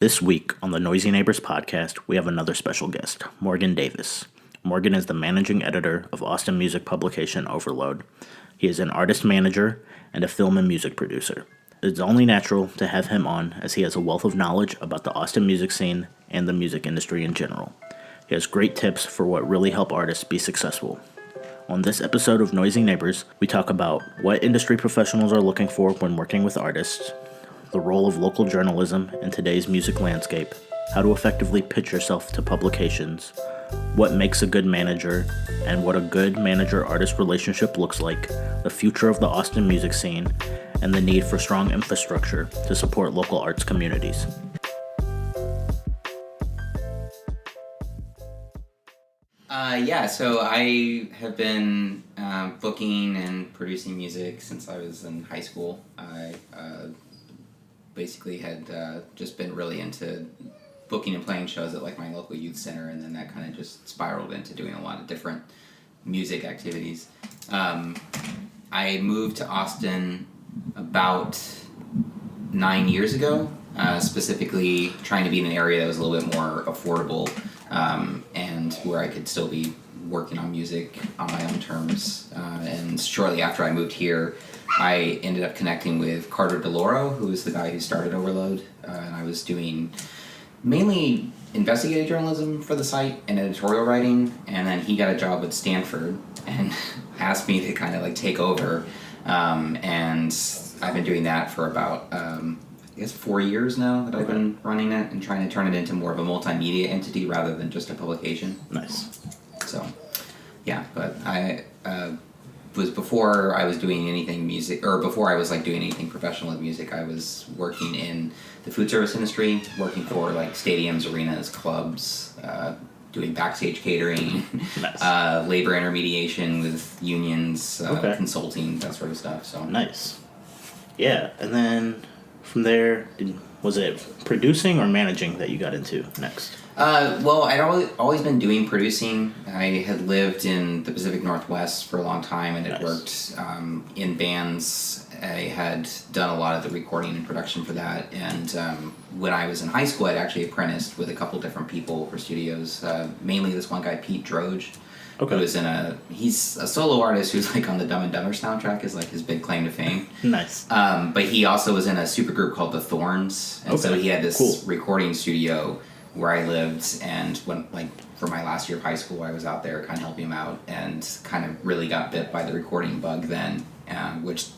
This week on the Noisy Neighbors podcast, we have another special guest, Morgan Davis. Morgan is the managing editor of Austin music publication Ovrld. He is an artist manager and a film and music producer. It's only natural to have him on as he has a wealth of knowledge about the Austin music scene and the music industry in general. He has great tips for what really help artists be successful. On this episode of Noisy Neighbors, we talk about what industry professionals are looking for when working with artists, the role of local journalism in today's music landscape, how to effectively pitch yourself to publications, what makes a good manager, and what a good manager-artist relationship looks like, the future of the Austin music scene, and the need for strong infrastructure to support local arts communities. So I have been booking and producing music since I was in high school. I basically had just been really into booking and playing shows at like my local youth center, and then that kind of just spiraled into doing a lot of different music activities. I moved to Austin about 9 years ago, specifically trying to be in an area that was a little bit more affordable and where I could still be working on music on my own terms. And shortly after I moved here, I ended up connecting with Carter DeLauro, who is the guy who started Ovrld, and I was doing mainly investigative journalism for the site and editorial writing, and then he got a job at Stanford and asked me to kind of like take over, and I've been doing that for about 4 years now that I've been running it and trying to turn it into more of a multimedia entity rather than just a publication. Nice. So, yeah, but I was before I was doing anything music, or before I was like doing anything professional with music, I was working in the food service industry, working for like stadiums, arenas, clubs, doing backstage catering, Nice. Labor intermediation with unions, consulting, that sort of stuff. So Nice. Yeah, and then from there, was it producing or managing that you got into next? Well, I'd always been doing producing. I had lived in the Pacific Northwest for a long time and had worked in bands. I had done a lot of the recording and production for that. And when I was in high school, I'd actually apprenticed with a couple different people for studios. Mainly this one guy, Pete Droge. Who was he's a solo artist who's like on the Dumb and Dumber soundtrack is like his big claim to fame. Nice. But he also was in a supergroup called The Thorns. And so he had this recording studio where I lived, and when like for my last year of high school, I was out there kind of helping him out, and kind of really got bit by the recording bug then, which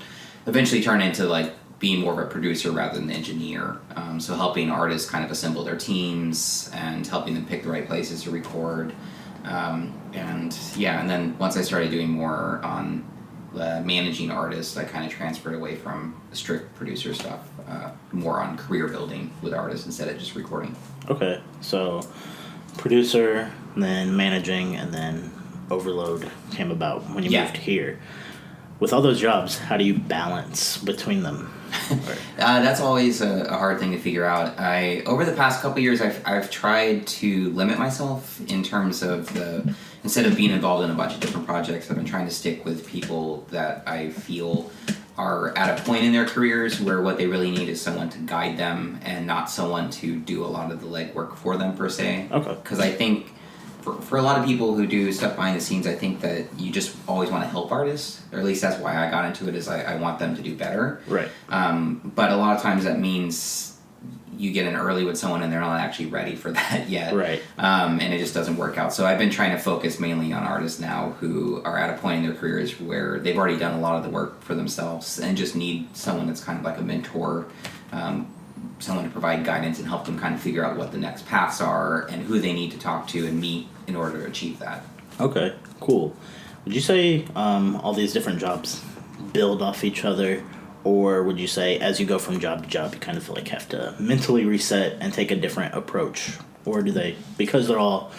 eventually turned into like being more of a producer rather than an engineer. So helping artists kind of assemble their teams and helping them pick the right places to record. And then once I started doing more on managing artists, I kind of transferred away from the strict producer stuff, more on career building with artists instead of just recording. Okay, so producer, then managing, and then Ovrld came about when you moved here. With all those jobs, how do you balance between them? That's always a hard thing to figure out. Over the past couple years, I've tried to limit myself in terms of instead of being involved in a bunch of different projects, I've been trying to stick with people that I feel are at a point in their careers where what they really need is someone to guide them and not someone to do a lot of the legwork for them per se. Okay. Because I think for a lot of people who do stuff behind the scenes, I think that you just always want to help artists, or at least that's why I got into it, is I want them to do better. Right. But a lot of times that means you get in early with someone and they're not actually ready for that yet. Right. And it just doesn't work out. So I've been trying to focus mainly on artists now who are at a point in their careers where they've already done a lot of the work for themselves and just need someone that's kind of like a mentor, someone to provide guidance and help them kind of figure out what the next paths are and who they need to talk to and meet in order to achieve that. Okay, cool. Would you say all these different jobs build off each other, or would you say as you go from job to job, you kind of feel like have to mentally reset and take a different approach? Or do they, because they're all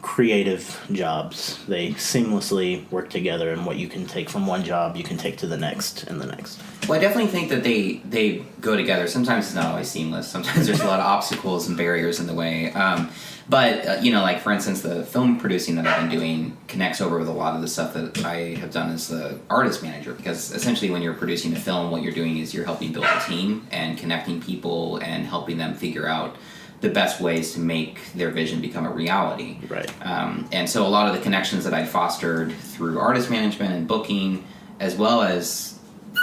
creative jobs, they seamlessly work together, and what you can take from one job, you can take to the next and the next? Well, I definitely think that they go together. Sometimes it's not always seamless. Sometimes there's a lot of obstacles and barriers in the way. But like for instance, the film producing that I've been doing connects over with a lot of the stuff that I have done as the artist manager, because essentially when you're producing a film, what you're doing is you're helping build a team and connecting people and helping them figure out the best ways to make their vision become a reality. Right. And so a lot of the connections that I fostered through artist management and booking, as well as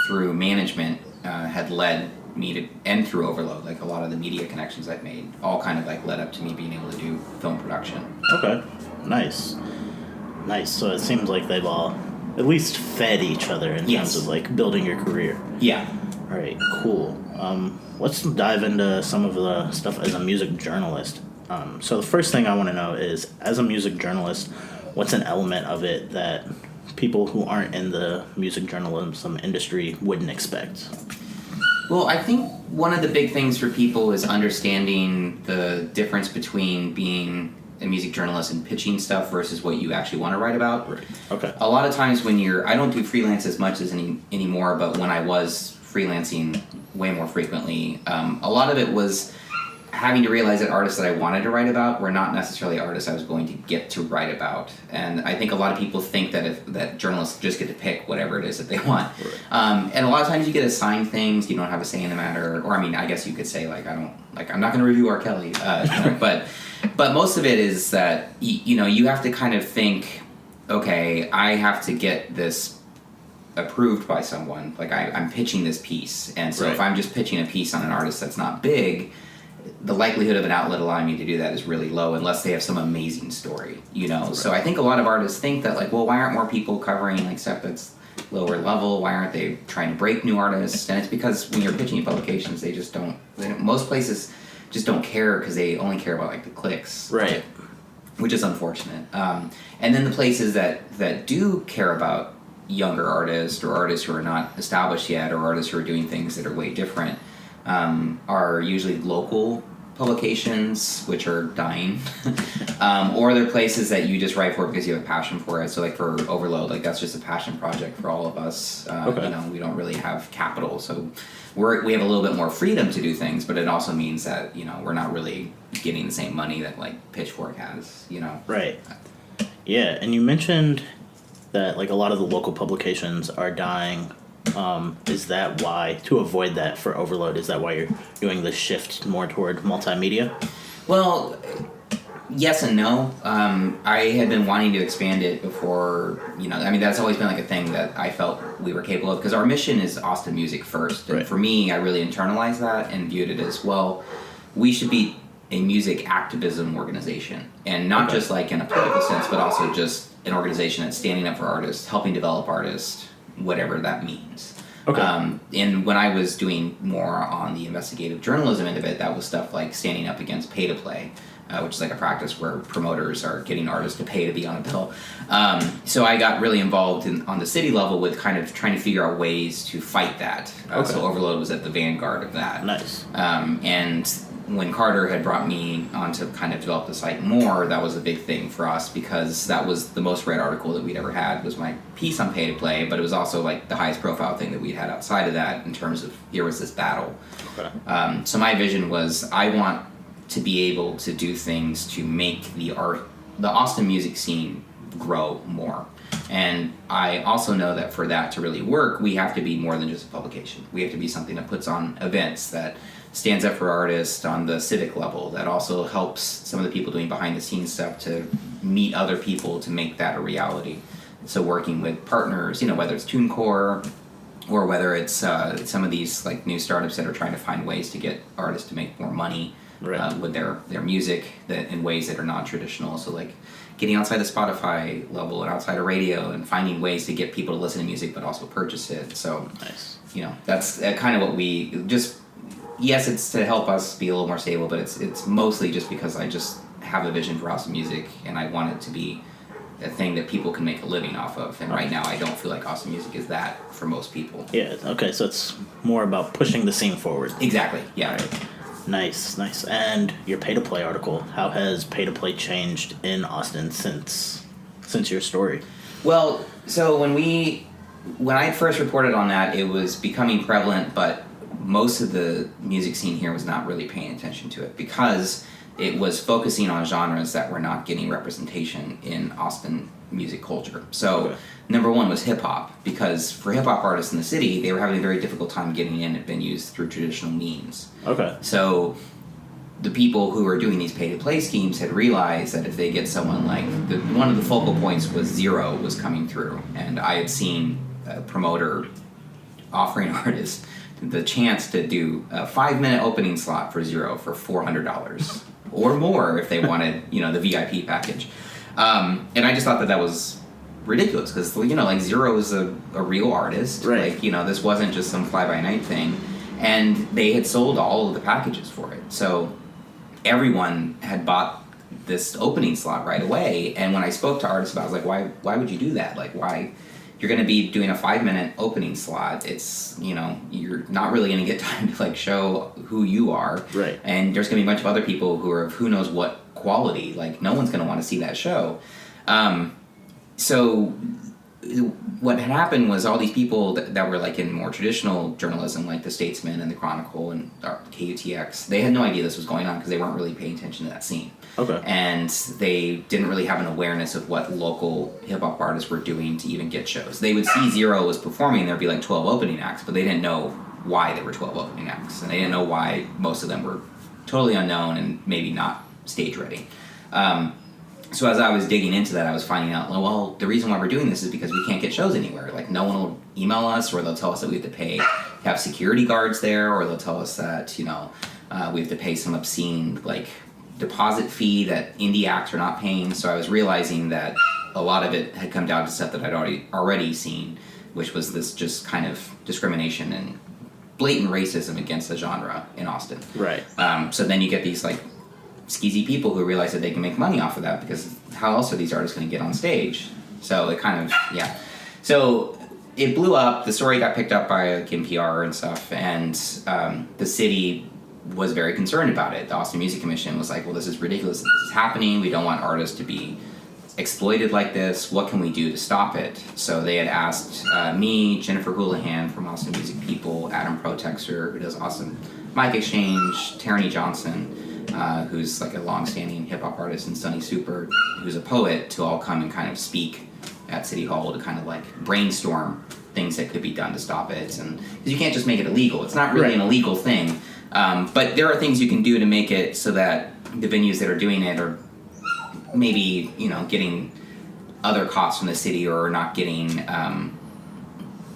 through management, had led me to, and through Overload, like a lot of the media connections I've made, all kind of like led up to me being able to do film production. Okay. Nice. So it seems like they've all at least fed each other in terms of like building your career. Yeah. All right, cool. Let's dive into some of the stuff as a music journalist. So the first thing I want to know is, as a music journalist, what's an element of it that people who aren't in the music journalism industry wouldn't expect? Well, I think one of the big things for people is understanding the difference between being a music journalist and pitching stuff versus what you actually want to write about. Right. Okay. A lot of times when I don't do freelance as much as anymore, but when I was freelancing way more frequently, a lot of it was having to realize that artists that I wanted to write about were not necessarily artists I was going to get to write about. And I think a lot of people think that journalists just get to pick whatever it is that they want. Right. And a lot of times you get assigned things, you don't have a say in the matter. Or I mean, I guess you could say I'm not going to review R. Kelly, but most of it is that you have to kind of think, okay, I have to get this approved by someone. Like I'm pitching this piece, and so if I'm just pitching a piece on an artist that's not big, the likelihood of an outlet allowing me to do that is really low unless they have some amazing story, Right. So I think a lot of artists think that why aren't more people covering like stuff that's lower level? Why aren't they trying to break new artists? And it's because when you're pitching publications, they just don't. Most places just don't care because they only care about like the clicks, right? Which is unfortunate. And then the places that do care about younger artists or artists who are not established yet or artists who are doing things that are way different are usually local publications, which are dying, or they're places that you just write for because you have a passion for it. So like for Overload, like that's just a passion project for all of us. We don't really have capital, so we have a little bit more freedom to do things, but it also means that we're not really getting the same money that like Pitchfork has. Right. Yeah, and you mentioned that like a lot of the local publications are dying. Is that why, to avoid that for Overload, is that why you're doing the shift more toward multimedia? Well, yes and no. I had been wanting to expand it before, that's always been like a thing that I felt we were capable of, because our mission is Austin music first. And for me, I really internalized that and viewed it as, we should be a music activism organization. And not just like in a political sense, but also just an organization that's standing up for artists, helping develop artists, whatever that means. Okay. And when I was doing more on the investigative journalism end of it, that was stuff like standing up against pay-to-play, which is like a practice where promoters are getting artists to pay to be on a bill. So I got really involved on the city level with kind of trying to figure out ways to fight that. So Overload was at the vanguard of that. Nice. And when Carter had brought me on to kind of develop the site more, that was a big thing for us because that was the most read article that we'd ever had, was my piece on pay to play, but it was also like the highest profile thing that we'd had outside of that in terms of here was this battle. Okay. So my vision was I want to be able to do things to make the Austin music scene grow more. And I also know that for that to really work, we have to be more than just a publication. We have to be something that puts on events, that stands up for artists on the civic level, that also helps some of the people doing behind the scenes stuff to meet other people to make that a reality. So working with partners, whether it's TuneCore or whether it's some of these like new startups that are trying to find ways to get artists to make more money with their music in ways that are non-traditional. So like getting outside the Spotify level and outside of radio and finding ways to get people to listen to music but also purchase it. So nice. That's kind of what we just. Yes, it's to help us be a little more stable, but it's mostly just because I just have a vision for Austin music and I want it to be a thing that people can make a living off of. And right now, I don't feel like Austin music is that for most people. Yeah. Okay. So it's more about pushing the scene forward. Exactly. Yeah. Right. Nice. And your pay-to-play article. How has pay-to-play changed in Austin since your story? Well, so when I first reported on that, it was becoming prevalent, but most of the music scene here was not really paying attention to it because it was focusing on genres that were not getting representation in Austin music culture. So number one was hip-hop, because for hip-hop artists in the city, they were having a very difficult time getting in at venues through traditional means. Okay. So the people who were doing these pay-to-play schemes had realized that if they get someone like one of the focal points was Zero was coming through, and I had seen a promoter offering artists the chance to do a 5-minute opening slot for Zero for $400 or more if they wanted, the VIP package. And I just thought that was ridiculous because, like Zero is a real artist. Right. Like, this wasn't just some fly-by-night thing. And they had sold all of the packages for it. So everyone had bought this opening slot right away. And when I spoke to artists about it, I was like, why would you do that? Like, why? You're going to be doing a 5-minute opening slot. It's, you're not really going to get time to like show who you are. Right. And there's going to be a bunch of other people who are of who knows what quality. Like, no one's going to want to see that show. So what had happened was all these people that were like in more traditional journalism, like the Statesman and the Chronicle and KUTX, they had no idea this was going on because they weren't really paying attention to that scene. Okay. And they didn't really have an awareness of what local hip-hop artists were doing to even get shows. They would see Zero was performing, there'd be like 12 opening acts, but they didn't know why there were 12 opening acts. And they didn't know why most of them were totally unknown and maybe not stage ready. So as I was digging into that, I was finding out, well, the reason why we're doing this is because we can't get shows anywhere. Like, no one will email us, or they'll tell us that we have to have security guards there, or they'll tell us that, we have to pay some obscene, like, deposit fee that indie acts are not paying. So I was realizing that a lot of it had come down to stuff that I'd already seen, which was this just kind of discrimination and blatant racism against the genre in Austin. Right. So then you get these, like, skeezy people who realize that they can make money off of that, because how else are these artists going to get on stage? So it kind of, yeah. So it blew up. The story got picked up by like, NPR and stuff, and the city was very concerned about it. The Austin Music Commission was like, well, this is ridiculous that this is happening. We don't want artists to be exploited like this. What can we do to stop it? So they had asked me, Jennifer Houlihan from Austin Music People, Adam Protexter, who does Austin Mic Exchange, Tierney Johnson, who's like a long-standing hip-hop artist, and Sonny Super, who's a poet, to all come and kind of speak at City Hall to kind of like brainstorm things that could be done to stop it. And because you can't just make it illegal. It's not really an illegal thing. But there are things you can do to make it so that the venues that are doing it are maybe, getting other costs from the city, or not getting,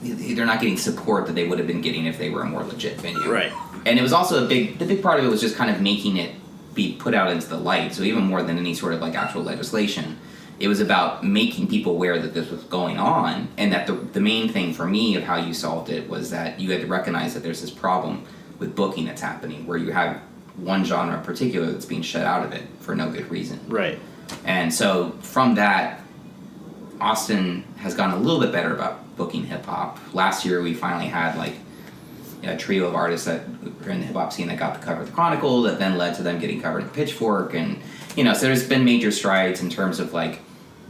they're not getting support that they would have been getting if they were a more legit venue. Right. And it was also the big part of it was just kind of making it be put out into the light. So even more than any sort of like actual legislation, it was about making people aware that this was going on, and that the main thing for me of how you solved it was that you had to recognize that there's this problem with booking that's happening, where you have one genre in particular that's being shut out of it for no good reason. Right. And so from that, Austin has gotten a little bit better about booking hip-hop. Last year we finally had like a trio of artists that were in the hip-hop scene that got the cover of the Chronicle, that then led to them getting covered in Pitchfork. And so there's been major strides in terms of like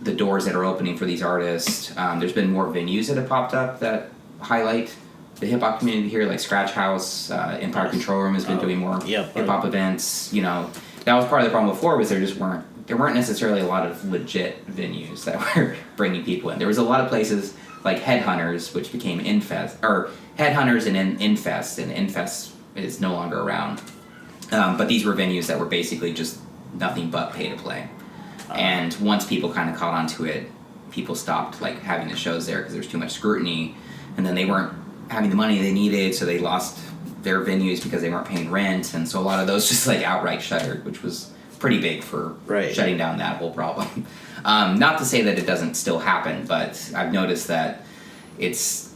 the doors that are opening for these artists. There's been more venues that have popped up that highlight the hip-hop community here, like Scratch House, Empire Control Room has been doing more hip-hop events. That was part of the problem before, was there weren't necessarily a lot of legit venues that were bringing people in. There was a lot of places like Headhunters, which became Infest, or Headhunters and Infest, and Infest is no longer around. But these were venues that were basically just nothing but pay to play. And once people kind of caught on to it, people stopped like having the shows there because there was too much scrutiny, and then they weren't having the money they needed, so they lost their venues because they weren't paying rent, and so a lot of those just like outright shuttered, which was pretty big for shutting down that whole problem. Not to say that it doesn't still happen, but I've noticed that it's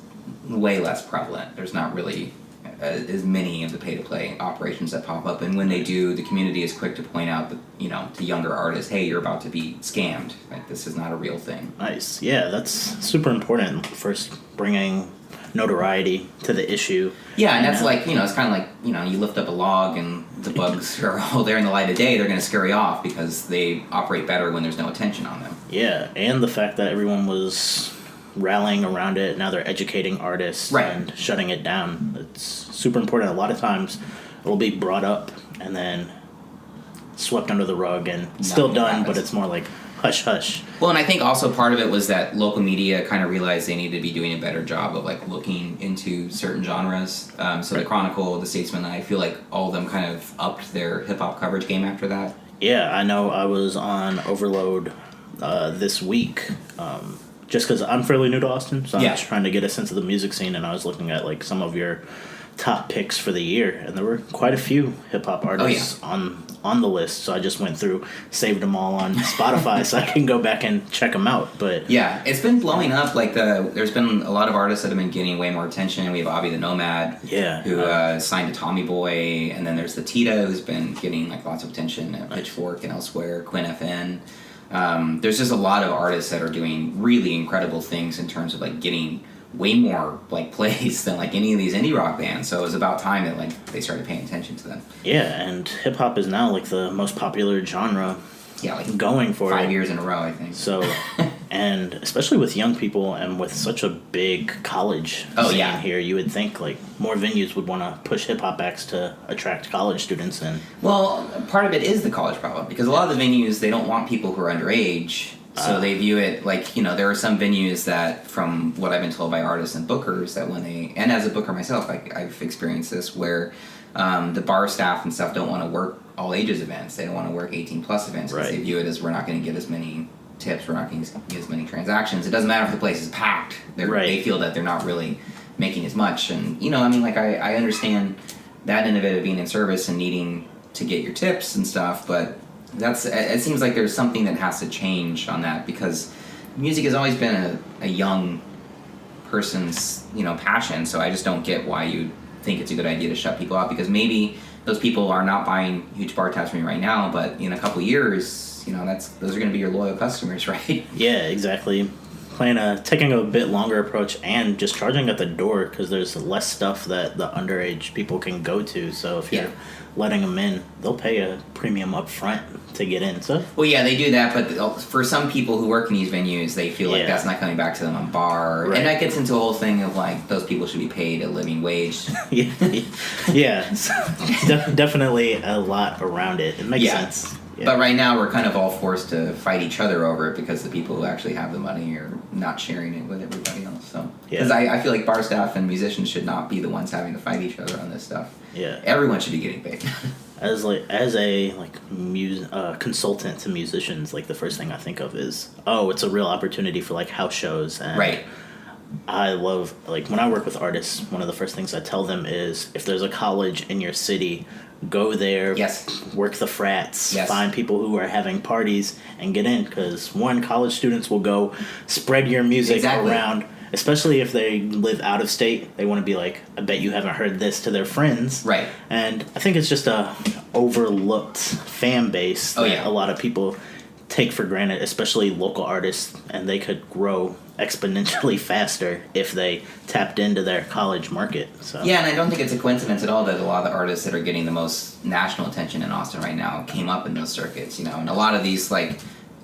way less prevalent. There's not really as many of the pay-to-play operations that pop up, and when they do, the community is quick to point out that, to younger artists, hey, you're about to be scammed. Like, this is not a real thing. Nice. Yeah, that's super important. First, bringing notoriety to the issue. Yeah, and that's like, it's kind of like, you lift up a log and the bugs are all there in the light of day, they're going to scurry off because they operate better when there's no attention on them. Yeah, and the fact that everyone was rallying around it, now they're educating artists and shutting it down. It's super important. A lot of times it'll be brought up and then swept under the rug and still done, but it's more like, hush hush. Well, and I think also part of it was that local media kind of realized they needed to be doing a better job of like looking into certain genres. So the Chronicle, the Statesman, I feel like all of them kind of upped their hip hop coverage game after that. Yeah, I know. I was on Overload this week. Just because I'm fairly new to Austin, so I'm just trying to get a sense of the music scene, and I was looking at like some of your top picks for the year, and there were quite a few hip hop artists on the list. So I just went through, saved them all on Spotify, so I can go back and check them out. But yeah, it's been blowing up. Like there's been a lot of artists that have been getting way more attention. We have Avi the Nomad, who signed to Tommy Boy, and then there's the Tita, who's been getting like lots of attention at Pitchfork and elsewhere. Quinn FN. There's just a lot of artists that are doing really incredible things in terms of like getting way more like plays than like any of these indie rock bands. So it was about time that like they started paying attention to them. Yeah, and hip hop is now like the most popular genre. Yeah, like going for 5 years in a row, I think. So, and especially with young people and with such a big college scene here, you would think like more venues would want to push hip hop acts to attract college students in. Well, part of it is the college problem because a lot of the venues, they don't want people who are underage. So they view it like, there are some venues that, from what I've been told by artists and bookers, that when they, and as a booker myself, I've experienced this, where the bar staff and stuff don't want to work all ages events. They don't want to work 18 plus events because they view it as we're not going to get as many tips, we're not going to get as many transactions. It doesn't matter if the place is packed. They feel that they're not really making as much. And, I understand that end of it of being in service and needing to get your tips and stuff, but it seems like there's something that has to change on that because music has always been a young person's, passion. So I just don't get why you think it's a good idea to shut people out, because maybe those people are not buying huge bar tabs from you right now, but in a couple of years, those are going to be your loyal customers, right? Yeah, exactly. Taking a bit longer approach and just charging at the door, because there's less stuff that the underage people can go to. So if you're letting them in, they'll pay a premium up front to get in. So well, yeah, they do that, but for some people who work in these venues, they feel like that's not coming back to them on bar, and that gets into a whole thing of like those people should be paid a living wage. Definitely a lot around it. It makes sense. Yeah. But right now we're kind of all forced to fight each other over it because the people who actually have the money are not sharing it with everybody else. So because I feel like bar staff and musicians should not be the ones having to fight each other on this stuff. Yeah, everyone should be getting paid. As a consultant to musicians, like the first thing I think of is it's a real opportunity for like house shows. And right. I love, like, when I work with artists, one of the first things I tell them is if there's a college in your city, go there, work the frats, find people who are having parties, and get in. Because, college students will go spread your music around, especially if they live out of state. They want to be like, I bet you haven't heard this, to their friends. Right. And I think it's just a overlooked fan base that a lot of people take for granted, especially local artists, and they could grow exponentially faster if they tapped into their college market. So yeah, and I don't think it's a coincidence at all that a lot of the artists that are getting the most national attention in Austin right now came up in those circuits, and a lot of these like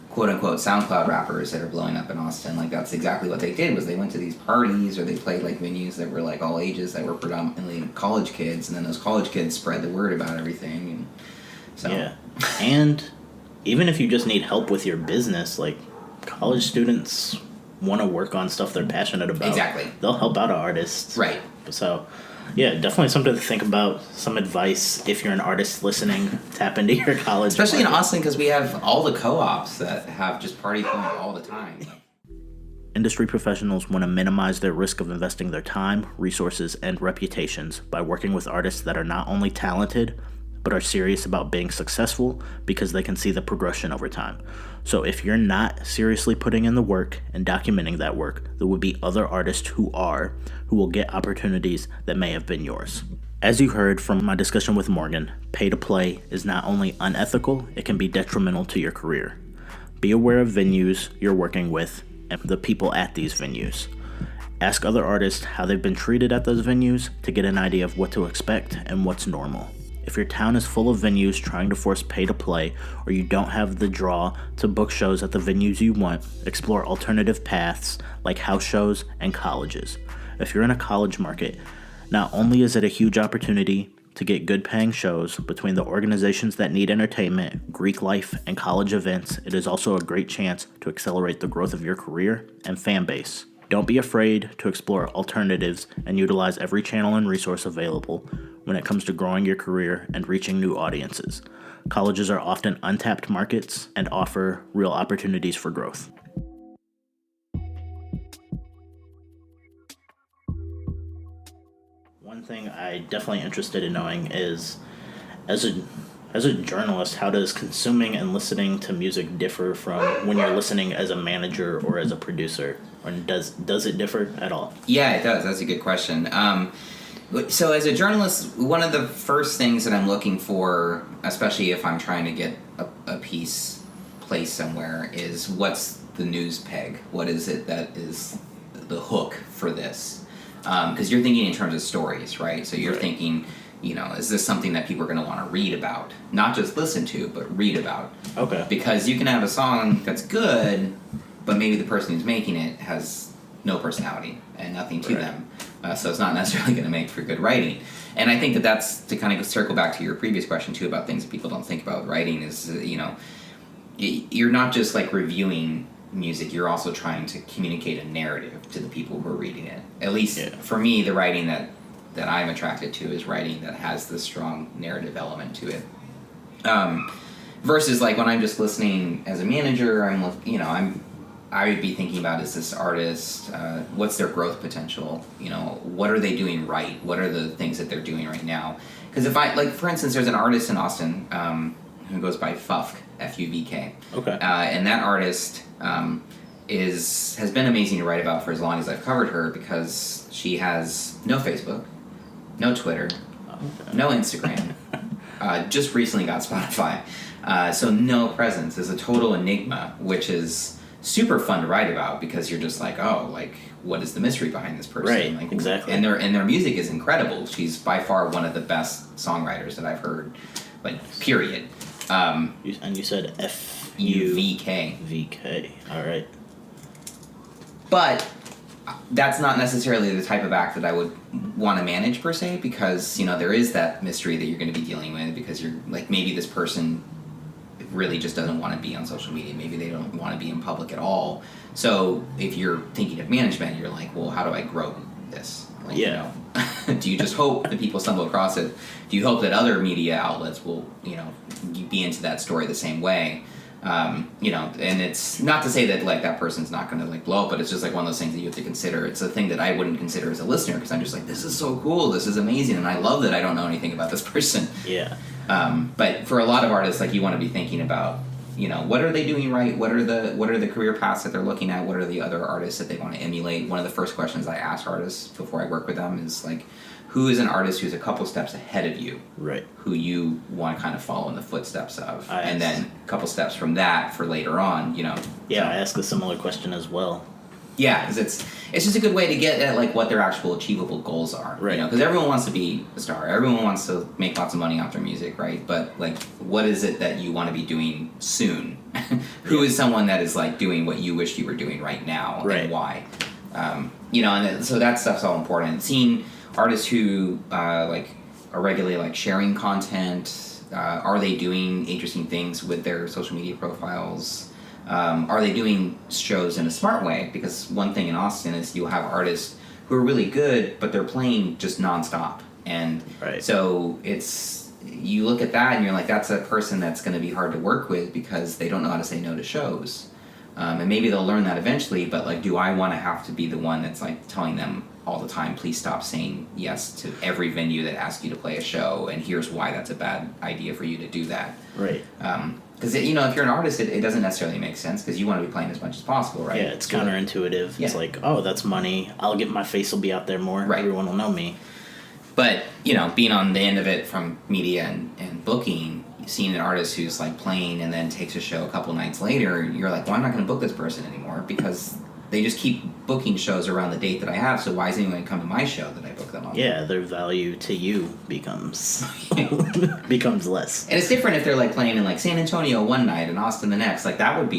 quote unquote SoundCloud rappers that are blowing up in Austin, like that's exactly what they did, was they went to these parties or they played like venues that were like all ages that were predominantly college kids, and then those college kids spread the word about everything. And so and even if you just need help with your business, like college students want to work on stuff they're passionate about. Exactly. They'll help out artists. Right. So, yeah, definitely something to think about. Some advice if you're an artist listening, tap into your college. Especially in Austin, because we have all the co-ops that have just parties going all the time. Industry professionals want to minimize their risk of investing their time, resources, and reputations by working with artists that are not only talented, but are serious about being successful because they can see the progression over time. So if you're not seriously putting in the work and documenting that work, there will be other artists who will get opportunities that may have been yours. As you heard from my discussion with Morgan, pay to play is not only unethical, it can be detrimental to your career. Be aware of venues you're working with and the people at these venues. Ask other artists how they've been treated at those venues to get an idea of what to expect and what's normal. If your town is full of venues trying to force pay to play, or you don't have the draw to book shows at the venues you want, explore alternative paths like house shows and colleges. If you're in a college market, not only is it a huge opportunity, To get good paying shows between the organizations that need entertainment, Greek life, and college events, it is also a great chance to accelerate the growth of your career and fan base. Don't be afraid to explore alternatives and utilize every channel and resource available when it comes to growing your career and reaching new audiences. Colleges are often untapped markets and offer real opportunities for growth. One thing I definitely interested in knowing is, as a journalist, how does consuming and listening to music differ from when you're listening as a manager or as a producer? Or does it differ at all? Yeah, it does. That's a good question. So as a journalist, one of the first things that I'm looking for, especially if I'm trying to get a piece placed somewhere, is what's the news peg? What is it that is the hook for this? Because you're thinking in terms of stories, right? So you're thinking, is this something that people are going to want to read about? Not just listen to, but read about. Okay. Because you can have a song that's good, but maybe the person who's making it has no personality and nothing to them. So it's not necessarily going to make for good writing. And I think that that's, to kind of circle back to your previous question, too, about things that people don't think about with writing, is, you're not just, like, reviewing music, you're also trying to communicate a narrative to the people who are reading it. At least for me, the writing that I'm attracted to is writing that has this strong narrative element to it. Versus like when I'm just listening as a manager, I would be thinking about, is this artist, what's their growth potential? What are they doing right? What are the things that they're doing right now? Because if for instance, there's an artist in Austin who goes by Fufk, F-U-V-K. Okay. And that artist has been amazing to write about for as long as I've covered her, because she has no Facebook, no Twitter, no Instagram, just recently got Spotify. So no presence, is a total enigma, which is super fun to write about, because you're just like, what is the mystery behind this person? Right, exactly. And their music is incredible. She's by far one of the best songwriters that I've heard, period. And you said F-U-V-K. V-K, all right. But that's not necessarily the type of act that I would want to manage, per se, because, there is that mystery that you're going to be dealing with, because you're, maybe this person really just doesn't want to be on social media. Maybe they don't want to be in public at all. So if you're thinking of management, you're like, well, how do I grow this? Do you just hope that people stumble across it? Do you hope that other media outlets will, be into that story the same way? And it's not to say that that person's not going to blow up, but it's just one of those things that you have to consider. It's a thing that I wouldn't consider as a listener, because I'm just this is so cool, this is amazing, and I love that I don't know anything about this person. Yeah. But for a lot of artists, you want to be thinking about, what are they doing right? What are the career paths that they're looking at? What are the other artists that they want to emulate? One of the first questions I ask artists before I work with them is who is an artist who's a couple steps ahead of you? Right. Who you want to kind of follow in the footsteps of, and then a couple steps from that for later on, Yeah, I ask a similar question as well. Yeah, because it's just a good way to get at what their actual achievable goals are, right? Because everyone wants to be a star, everyone wants to make lots of money off their music, right? But what is it that you want to be doing soon? Who is someone that is doing what you wish you were doing right now, right? And why? And so that stuff's all important. Seeing artists who are regularly sharing content, are they doing interesting things with their social media profiles? Are they doing shows in a smart way? Because one thing in Austin is you'll have artists who are really good, but they're playing just nonstop. And so you look at that and you're that's a person that's going to be hard to work with, because they don't know how to say no to shows. And maybe they'll learn that eventually, but do I want to have to be the one that's telling them all the time, please stop saying yes to every venue that asks you to play a show, and here's why that's a bad idea for you to do that. Right. Because, if you're an artist, it doesn't necessarily make sense, because you want to be playing as much as possible, right? Yeah, it's counterintuitive. Yeah. It's that's money. My face will be out there more. Right. Everyone will know me. But, being on the end of it from media and booking, seeing an artist who's playing and then takes a show a couple nights later, you're well, I'm not going to book this person anymore, because they just keep booking shows around the date that I have, so why is anyone come to my show that I book them on? Yeah, their value to you becomes less. And it's different if they're playing in San Antonio one night and Austin the next. That would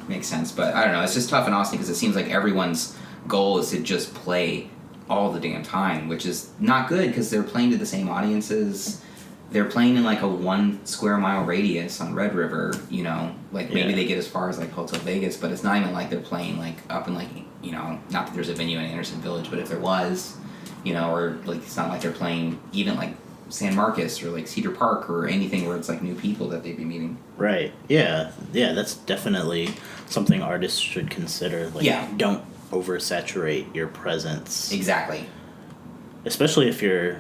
make sense, but I don't know, it's just tough in Austin, because it seems everyone's goal is to just play all the damn time, which is not good because they're playing to the same audiences. They're playing in like a 1 square mile radius on Red River, you know, like maybe they get as far as like Hotel Vegas, but it's not even like they're playing like up in like, you know, not that there's a venue in Anderson Village, but if there was, you know, or like it's not like they're playing even like San Marcos or like Cedar Park or anything where it's like new people that they'd be meeting. Right. Yeah. Yeah, that's definitely something artists should consider. Like, don't oversaturate your presence. Exactly. Especially if you're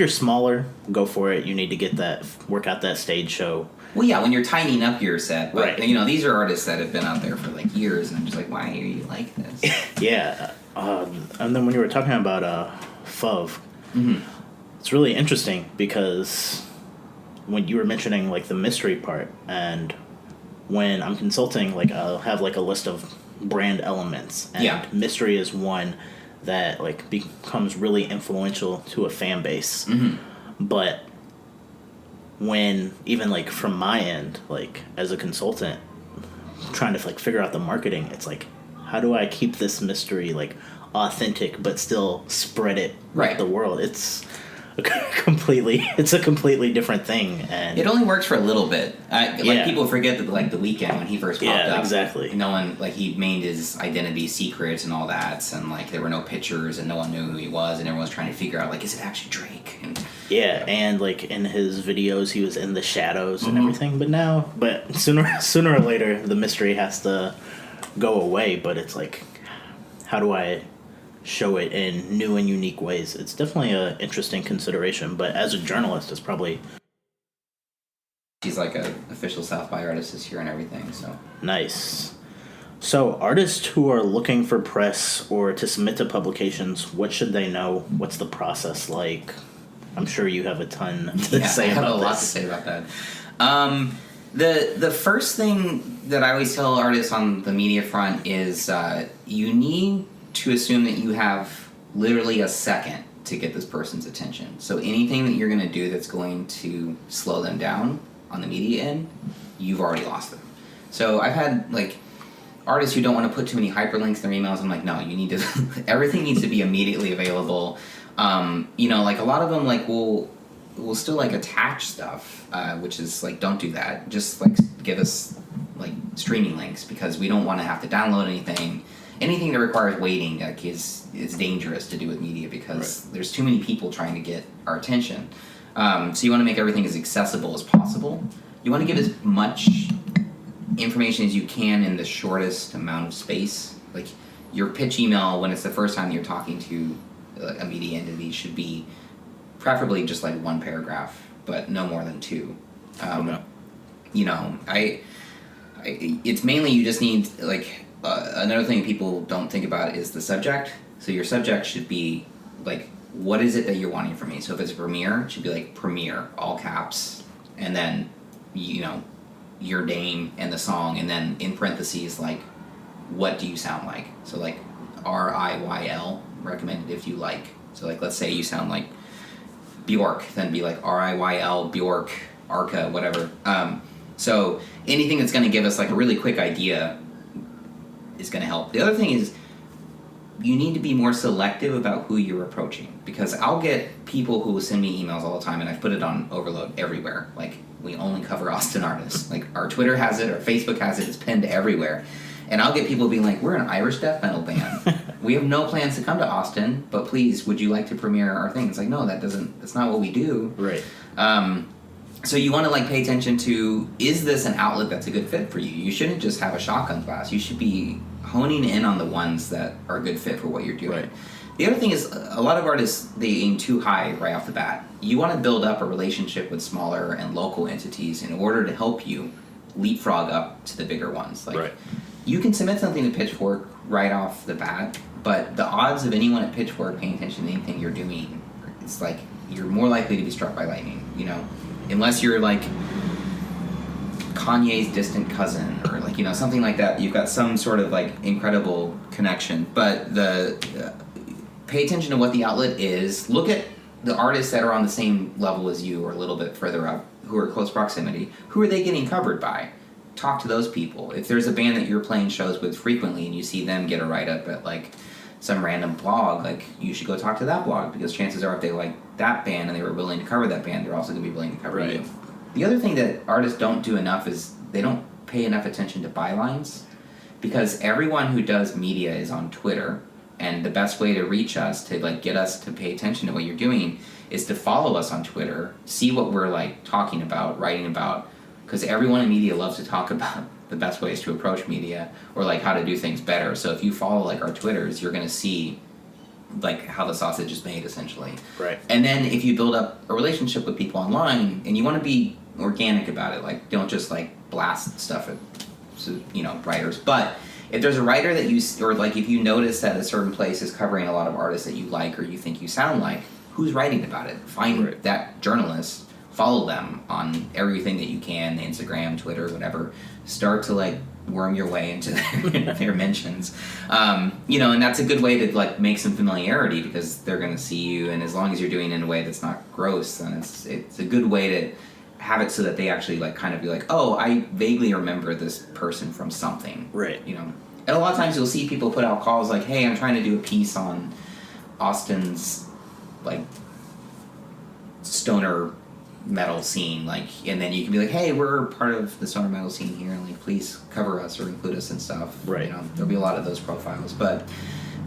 smaller, go for it. You need to work out that stage show. Well, yeah, when you're tidying up your set, but, right. you know, these are artists that have been out there for like years, and I'm just like, why are you like this? Yeah. And then when you were talking about FUV, it's really interesting because when you were mentioning like the mystery part, and when I'm consulting, like I'll have like a list of brand elements, and mystery is one that like becomes really influential to a fan base. But when even like from my end, like as a consultant trying to like figure out the marketing, it's like, how do I keep this mystery like authentic but still spread it with the world? It's a completely different thing, and it only works for a little bit. People forget that like the Weeknd when he first popped up, exactly. No one like he made his identity secret and all that, and like there were no pictures and no one knew who he was, and everyone was trying to figure out like, is it actually Drake? And and like in his videos he was in the shadows and everything, but sooner or later the mystery has to go away. But it's like, how do I show it in new and unique ways? It's definitely an interesting consideration, but as a journalist, it's probably... She's like a official South by artist this year and everything, so... Nice. So, artists who are looking for press or to submit to publications, what should they know? What's the process like? I'm sure you have a ton to say about this. I have a lot to say about that. The first thing that I always tell artists on the media front is you need to assume that you have literally a second to get this person's attention. So anything that you're going to do that's going to slow them down on the media end, you've already lost them. So I've had like artists who don't want to put too many hyperlinks in their emails. I'm like, no, you need to everything needs to be immediately available. You know, like a lot of them like will still like attach stuff, which is like, don't do that. Just like give us like streaming links, because we don't want to have to download anything. Anything that requires waiting like is dangerous to do with media, because there's too many people trying to get our attention. So you want to make everything as accessible as possible. You want to give as much information as you can in the shortest amount of space. Like your pitch email, when it's the first time you're talking to a media entity, should be preferably just like 1 paragraph, but no more than 2. You know, it's mainly you just need like... another thing people don't think about is the subject. So your subject should be like, what is it that you're wanting from me? So if it's a premiere, it should be like premiere, all caps, and then, you know, your name and the song, and then in parentheses, like, what do you sound like? So like RIYL, recommended if you like. So like, let's say you sound like Bjork, then be like RIYL, Bjork, Arca, whatever. So anything that's going to give us like a really quick idea is going to help. The other thing is you need to be more selective about who you're approaching, because I'll get people who will send me emails all the time, and I've put it on Overload everywhere. Like, we only cover Austin artists. Like, our Twitter has it, our Facebook has it, it's pinned everywhere. And I'll get people being like, we're an Irish death metal band. We have no plans to come to Austin, but please, would you like to premiere our thing? It's like, no, that's not what we do. Right. So you want to like pay attention to, is this an outlet that's a good fit for you? You shouldn't just have a shotgun blast. You should be honing in on the ones that are a good fit for what you're doing. Right. The other thing is, a lot of artists, they aim too high right off the bat. You want to build up a relationship with smaller and local entities in order to help you leapfrog up to the bigger ones. Like, you can submit something to Pitchfork right off the bat, but the odds of anyone at Pitchfork paying attention to anything you're doing, it's like you're more likely to be struck by lightning, you know? Unless you're like Kanye's distant cousin, or like, you know, something like that. You've got some sort of like incredible connection. But pay attention to what the outlet is. Look at the artists that are on the same level as you or a little bit further up, who are close proximity. Who are they getting covered by? Talk to those people. If there's a band that you're playing shows with frequently and you see them get a write-up at like some random blog, like, you should go talk to that blog, because chances are if they like that band and they were willing to cover that band, they're also going to be willing to cover you. The other thing that artists don't do enough is they don't pay enough attention to bylines, because everyone who does media is on Twitter, and the best way to reach us, to like get us to pay attention to what you're doing, is to follow us on Twitter, see what we're like talking about, writing about, because everyone in media loves to talk about the best ways to approach media, or like how to do things better. So if you follow like our Twitters, you're going to see like how the sausage is made, essentially. Right. And then if you build up a relationship with people online, and you want to be organic about it, like, don't just like blast stuff at, you know, writers. But if there's a writer that you, or like if you notice that a certain place is covering a lot of artists that you like or you think you sound like, who's writing about it? Find that journalist, follow them on everything that you can, Instagram, Twitter, whatever. Start to like worm your way into their mentions, you know, and that's a good way to like make some familiarity, because they're going to see you, and as long as you're doing it in a way that's not gross, then it's a good way to have it so that they actually like kind of be like, oh, I vaguely remember this person from something, right? You know, and a lot of times you'll see people put out calls like, hey, I'm trying to do a piece on Austin's like stoner metal scene, like, and then you can be like, hey, we're part of the stoner metal scene here, and like, please cover us or include us and stuff, right? You know, there'll be a lot of those profiles, but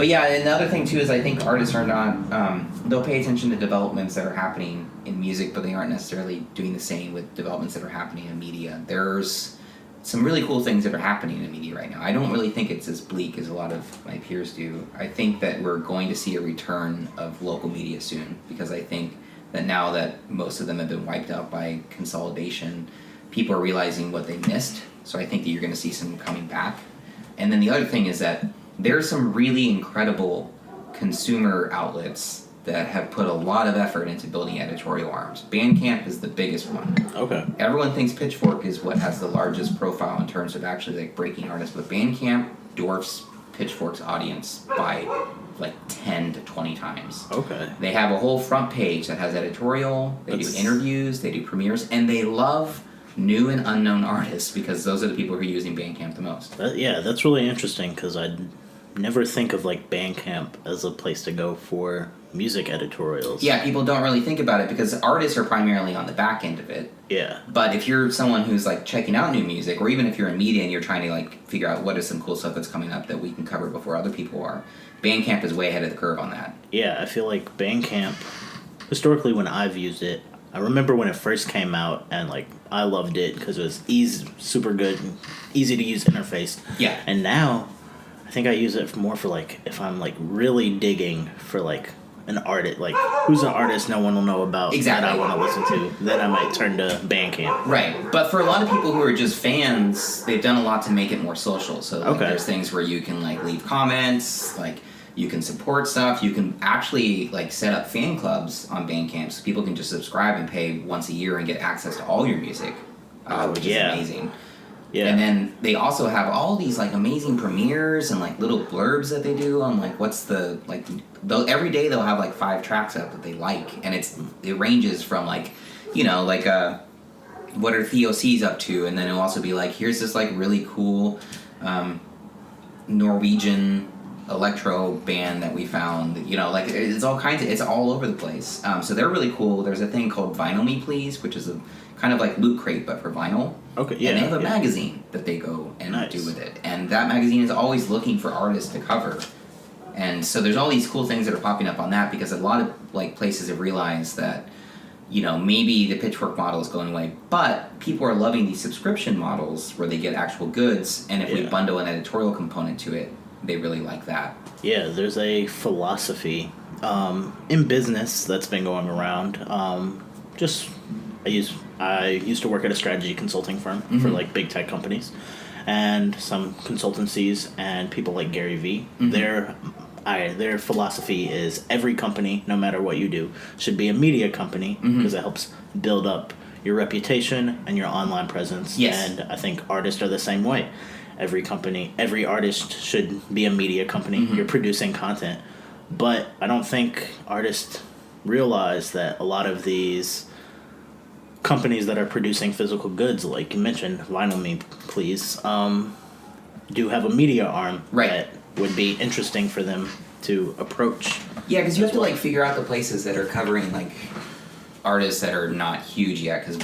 yeah, and the other thing too is I think artists are not, they'll pay attention to developments that are happening in music, but they aren't necessarily doing the same with developments that are happening in media. There's some really cool things that are happening in media right now. I don't really think it's as bleak as a lot of my peers do. I think that we're going to see a return of local media soon, because I think that now that most of them have been wiped out by consolidation, people are realizing what they missed. So I think that you're going to see some coming back. And then the other thing is that there's some really incredible consumer outlets that have put a lot of effort into building editorial arms. Bandcamp is the biggest one. Okay. Everyone thinks Pitchfork is what has the largest profile in terms of actually like breaking artists, but Bandcamp dwarfs Pitchfork's audience by like 10 to 20 times. Okay. They have a whole front page that has editorial, they do interviews, they do premieres, and they love new and unknown artists, because those are the people who are using Bandcamp the most. Yeah, that's really interesting, because I'd never think of like Bandcamp as a place to go for music editorials. Yeah, people don't really think about it because artists are primarily on the back end of it. Yeah. But if you're someone who's like checking out new music, or even if you're in media and you're trying to like figure out what is some cool stuff that's coming up that we can cover before other people are, Bandcamp is way ahead of the curve on that. Yeah, I feel like Bandcamp, historically when I've used it, I remember when it first came out, and like I loved it because it was easy, super good, easy to use interface. Yeah. And now, I think I use it more for like if I'm like really digging for like an artist, like who's an artist no one will know about that I want to listen to, then I might turn to Bandcamp. Right, but for a lot of people who are just fans, they've done a lot to make it more social. So like, there's things where you can like leave comments, like you can support stuff. You can actually like set up fan clubs on Bandcamp, so people can just subscribe and pay once a year and get access to all your music, which is amazing. Yeah. And then they also have all these like amazing premieres and like little blurbs that they do on like what's the like every day they'll have like 5 tracks up that they like, and it ranges from like, you know, like what are Theo C's up to, and then it'll also be like, here's this like really cool Norwegian electro band that we found, you know, like it's all kinds of, it's all over the place. So they're really cool. There's a thing called Vinyl Me Please, which is a kind of like Loot Crate but for vinyl. Okay, yeah. And they have a magazine that they go and do with it, and that magazine is always looking for artists to cover. And so there's all these cool things that are popping up on that, because a lot of like places have realized that, you know, maybe the Pitchfork model is going away, but people are loving these subscription models where they get actual goods, and if we bundle an editorial component to it, they really like that. Yeah, there's a philosophy in business that's been going around. I used to work at a strategy consulting firm for like big tech companies and some consultancies, and people like Gary Vee. Their philosophy is every company, no matter what you do, should be a media company, because it helps build up your reputation and your online presence. Yes. And I think artists are the same way. Every artist should be a media company. You're producing content. But I don't think artists realize that a lot of these companies that are producing physical goods, like you mentioned, Vinyl Me Please, do have a media arm that would be interesting for them to approach. Yeah, because you have to like figure out the places that are covering like artists that are not huge yet. Because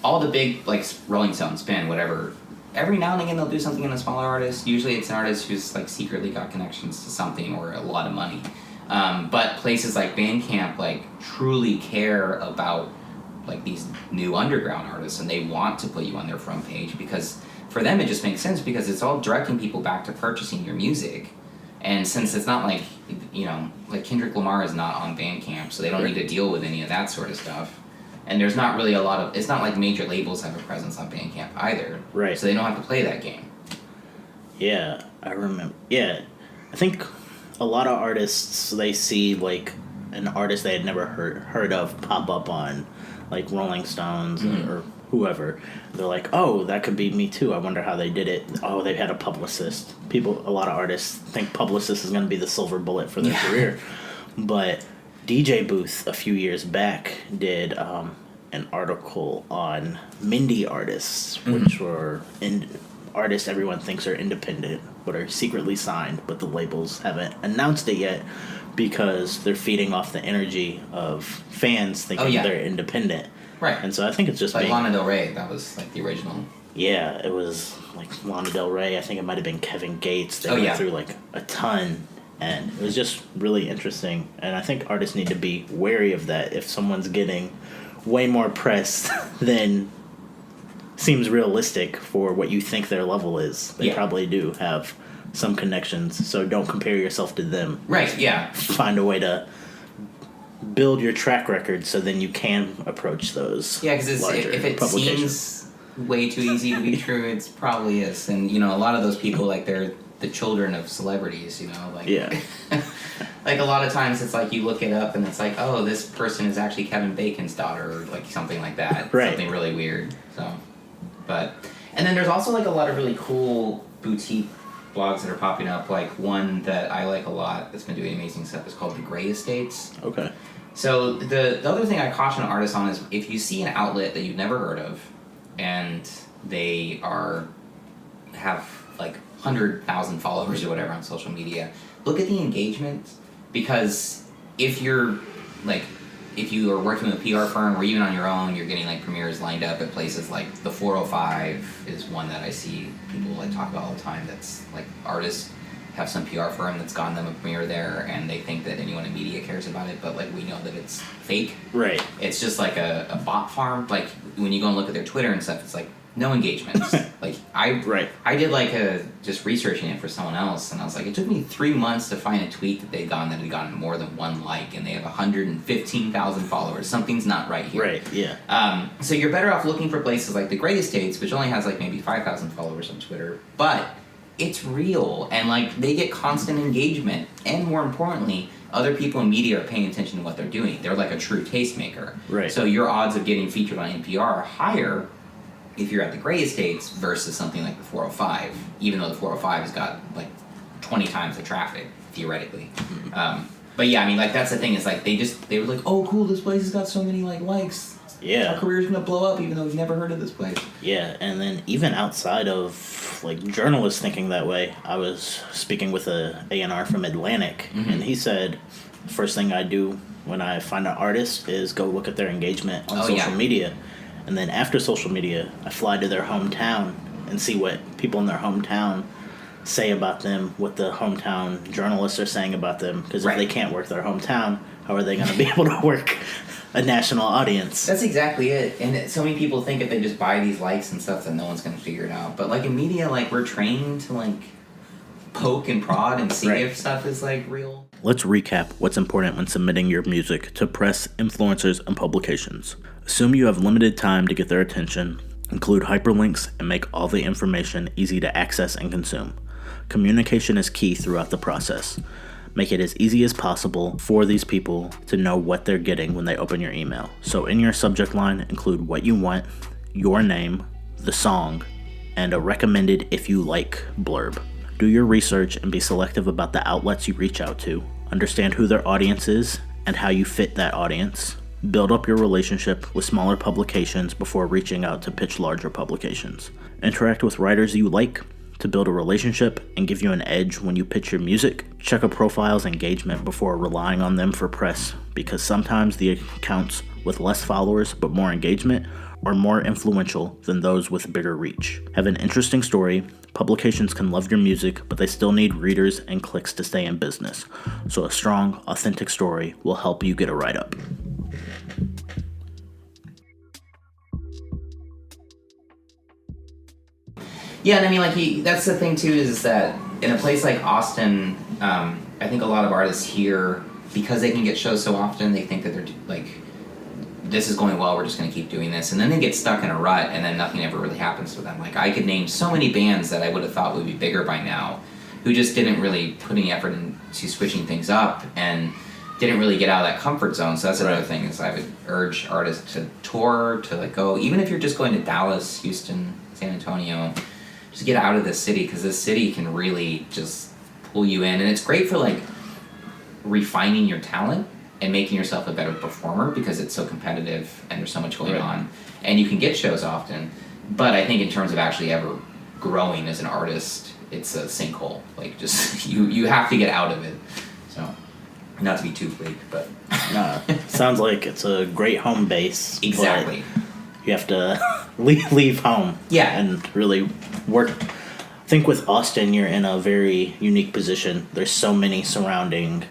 all the big like Rolling Stone, Spin, whatever. Every now and again they'll do something in a smaller artist. Usually it's an artist who's like secretly got connections to something or a lot of money. But places like Bandcamp like truly care about like these new underground artists, and they want to put you on their front page because for them it just makes sense because it's all directing people back to purchasing your music. And since it's not like, like Kendrick Lamar is not on Bandcamp, so they don't need to deal with any of that sort of stuff. And there's not really it's not like major labels have a presence on Bandcamp either. Right. So they don't have to play that game. Yeah, I remember. Yeah, I think a lot of artists, they see like an artist they had never heard of pop up on like Rolling Stones or whoever. They're like, oh, that could be me too. I wonder how they did it. Oh, they had a publicist. A lot of artists think publicist is going to be the silver bullet for their career. But DJ Booth a few years back did an article on Mindy artists, which were artists everyone thinks are independent but are secretly signed, but the labels haven't announced it yet because they're feeding off the energy of fans thinking they're independent. Right. And so I think it's just like Lana Del Rey. That was like the original. Yeah, it was like Lana Del Rey. I think it might have been Kevin Gates. They went through like a ton, and it was just really interesting. And I think artists need to be wary of that. If someone's getting way more press than seems realistic for what you think their level is, they probably do have some connections. So don't compare yourself to them. Right, yeah. Find a way to build your track record so then you can approach those. Yeah, because if it seems way too easy to be true, it probably is. And, a lot of those people, like, they're the children of celebrities, like... Yeah. Like, a lot of times it's like you look it up and it's like, oh, this person is actually Kevin Bacon's daughter, or, like, something like that. Right. Something really weird, so... But... And then there's also, like, a lot of really cool boutique blogs that are popping up. Like, one that I like a lot that's been doing amazing stuff is called The Gray Estates. Okay. So the other thing I caution artists on is if you see an outlet that you've never heard of and they have like 100,000 followers or whatever on social media, look at the engagement, because if you are working with a PR firm or even on your own, you're getting like premieres lined up at places like the 405 is one that I see people like talk about all the time. That's like artists have some PR firm that's gotten them a premiere there, and they think that anyone in media cares about it, but like we know that it's fake. Right. It's just like a bot farm. Like when you go and look at their Twitter and stuff, it's like no engagements. Like I did like just researching it for someone else, and I was like, it took me 3 months to find a tweet that had gotten more than one like, and they have 115,000 followers. Something's not right here. Right. Yeah. So you're better off looking for places like The Gray Estates, which only has like maybe 5,000 followers on Twitter, but it's real, and like they get constant engagement, and more importantly, other people in media are paying attention to what they're doing. They're like a true tastemaker. Right. So your odds of getting featured on NPR are higher if you're at the Gray Estates versus something like the 405, even though the 405 has got like 20 times the traffic theoretically. But yeah, I mean, like that's the thing is like they were like, oh cool, this place has got so many like likes. Yeah. Our career's gonna blow up even though we've never heard of this place. Yeah, and then even outside of like journalists thinking that way, I was speaking with a A&R from Atlantic, and he said, first thing I do when I find an artist is go look at their engagement on social media. And then after social media, I fly to their hometown and see what people in their hometown say about them, what the hometown journalists are saying about them. Because if they can't work their hometown, how are they going to be able to work a national audience? That's exactly it. And so many people think if they just buy these likes and stuff that no one's going to figure it out. But like in media, like we're trained to like poke and prod and see if stuff is like real. Let's recap what's important when submitting your music to press, influencers, and publications. Assume you have limited time to get their attention, include hyperlinks, and make all the information easy to access and consume. Communication is key throughout the process. Make it as easy as possible for these people to know what they're getting when they open your email. So in your subject line, include what you want, your name, the song, and a recommended if you like blurb. Do your research and be selective about the outlets you reach out to. Understand who their audience is and how you fit that audience. Build up your relationship with smaller publications before reaching out to pitch larger publications. Interact with writers you like. to build a relationship and give you an edge when you pitch your music. Check a profile's engagement before relying on them for press, because sometimes the accounts with less followers but more engagement are more influential than those with bigger reach. Have an interesting story. Publications can love your music, but they still need readers and clicks to stay in business. So a strong, authentic story will help you get a write-up. Yeah, and I mean, like, that's the thing, too, is that in a place like Austin, I think a lot of artists here, because they can get shows so often, they think that they're, like, this is going well, we're just going to keep doing this. And then they get stuck in a rut, and then nothing ever really happens to them. Like, I could name so many bands that I would have thought would be bigger by now who just didn't really put any effort into switching things up and didn't really get out of that comfort zone. So that's another thing, is I would urge artists to tour, to, like, go, even if you're just going to Dallas, Houston, San Antonio, just get out of this city, because this city can really just pull you in. And it's great for, like, refining your talent and making yourself a better performer, because it's so competitive and there's so much going on. And you can get shows often. But I think in terms of actually ever growing as an artist, it's a sinkhole. Like, just, you have to get out of it. So, not to be too bleak, but... Sounds like it's a great home base. Exactly. You have to leave home. Yeah. And really work. I think with Austin, you're in a very unique position. There's so many surrounding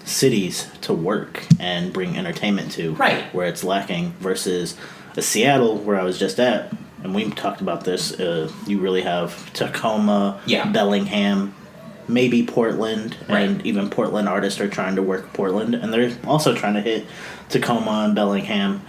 cities to work and bring entertainment to. Right. Where it's lacking, versus Seattle, where I was just at, and we talked about this, you really have Tacoma, Bellingham, maybe Portland, and even Portland artists are trying to work Portland, and they're also trying to hit Tacoma and Bellingham.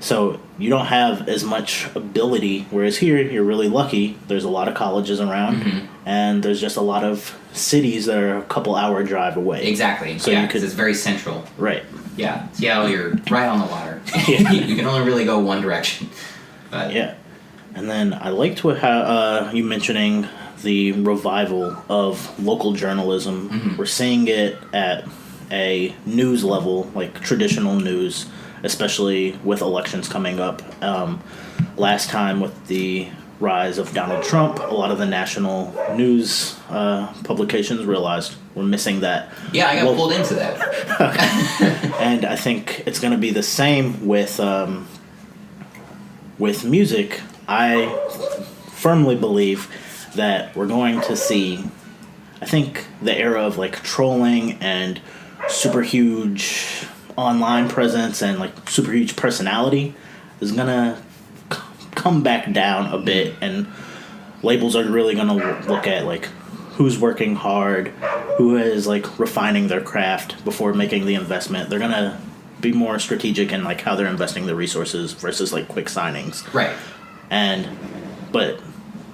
So you don't have as much ability, whereas here you're really lucky. There's a lot of colleges around, and there's just a lot of cities that are a couple hour drive away. Exactly. So you could, it's very central. Right. Yeah. Seattle, you're right on the water. You can only really go one direction. But yeah. And then I liked how you mentioning the revival of local journalism. We're seeing it at a news level, like traditional news, especially with elections coming up. Last time with the rise of Donald Trump, a lot of the national news publications realized we're missing that. Yeah, I got pulled into that. And I think it's going to be the same with music. I firmly believe that we're going to see, I think, the era of, like, trolling and super huge online presence and, like, super huge personality is gonna come back down a bit, and labels are really gonna look at, like, who's working hard, who is, like, refining their craft before making the investment. They're gonna be more strategic in, like, how they're investing the resources versus, like, quick signings. Right. But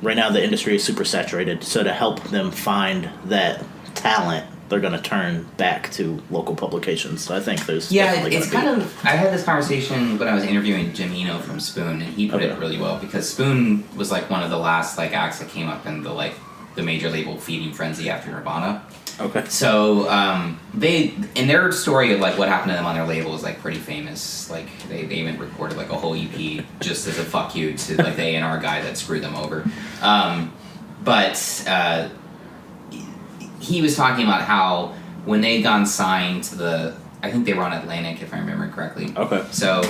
right now the industry is super saturated, so to help them find that talent, they're going to turn back to local publications. So I think there's it's kind of... I had this conversation when I was interviewing Jim Eno from Spoon, and he put it really well, because Spoon was, like, one of the last, like, acts that came up in the, like, the major label feeding frenzy after Nirvana. Okay. So they, in their story of, like, what happened to them on their label is, like, pretty famous. Like, they even recorded, like, a whole EP just as a fuck you to, like, the A&R guy that screwed them over. But he was talking about how when they'd gone signed to the, I think they were on Atlantic, if I remember correctly. Okay. So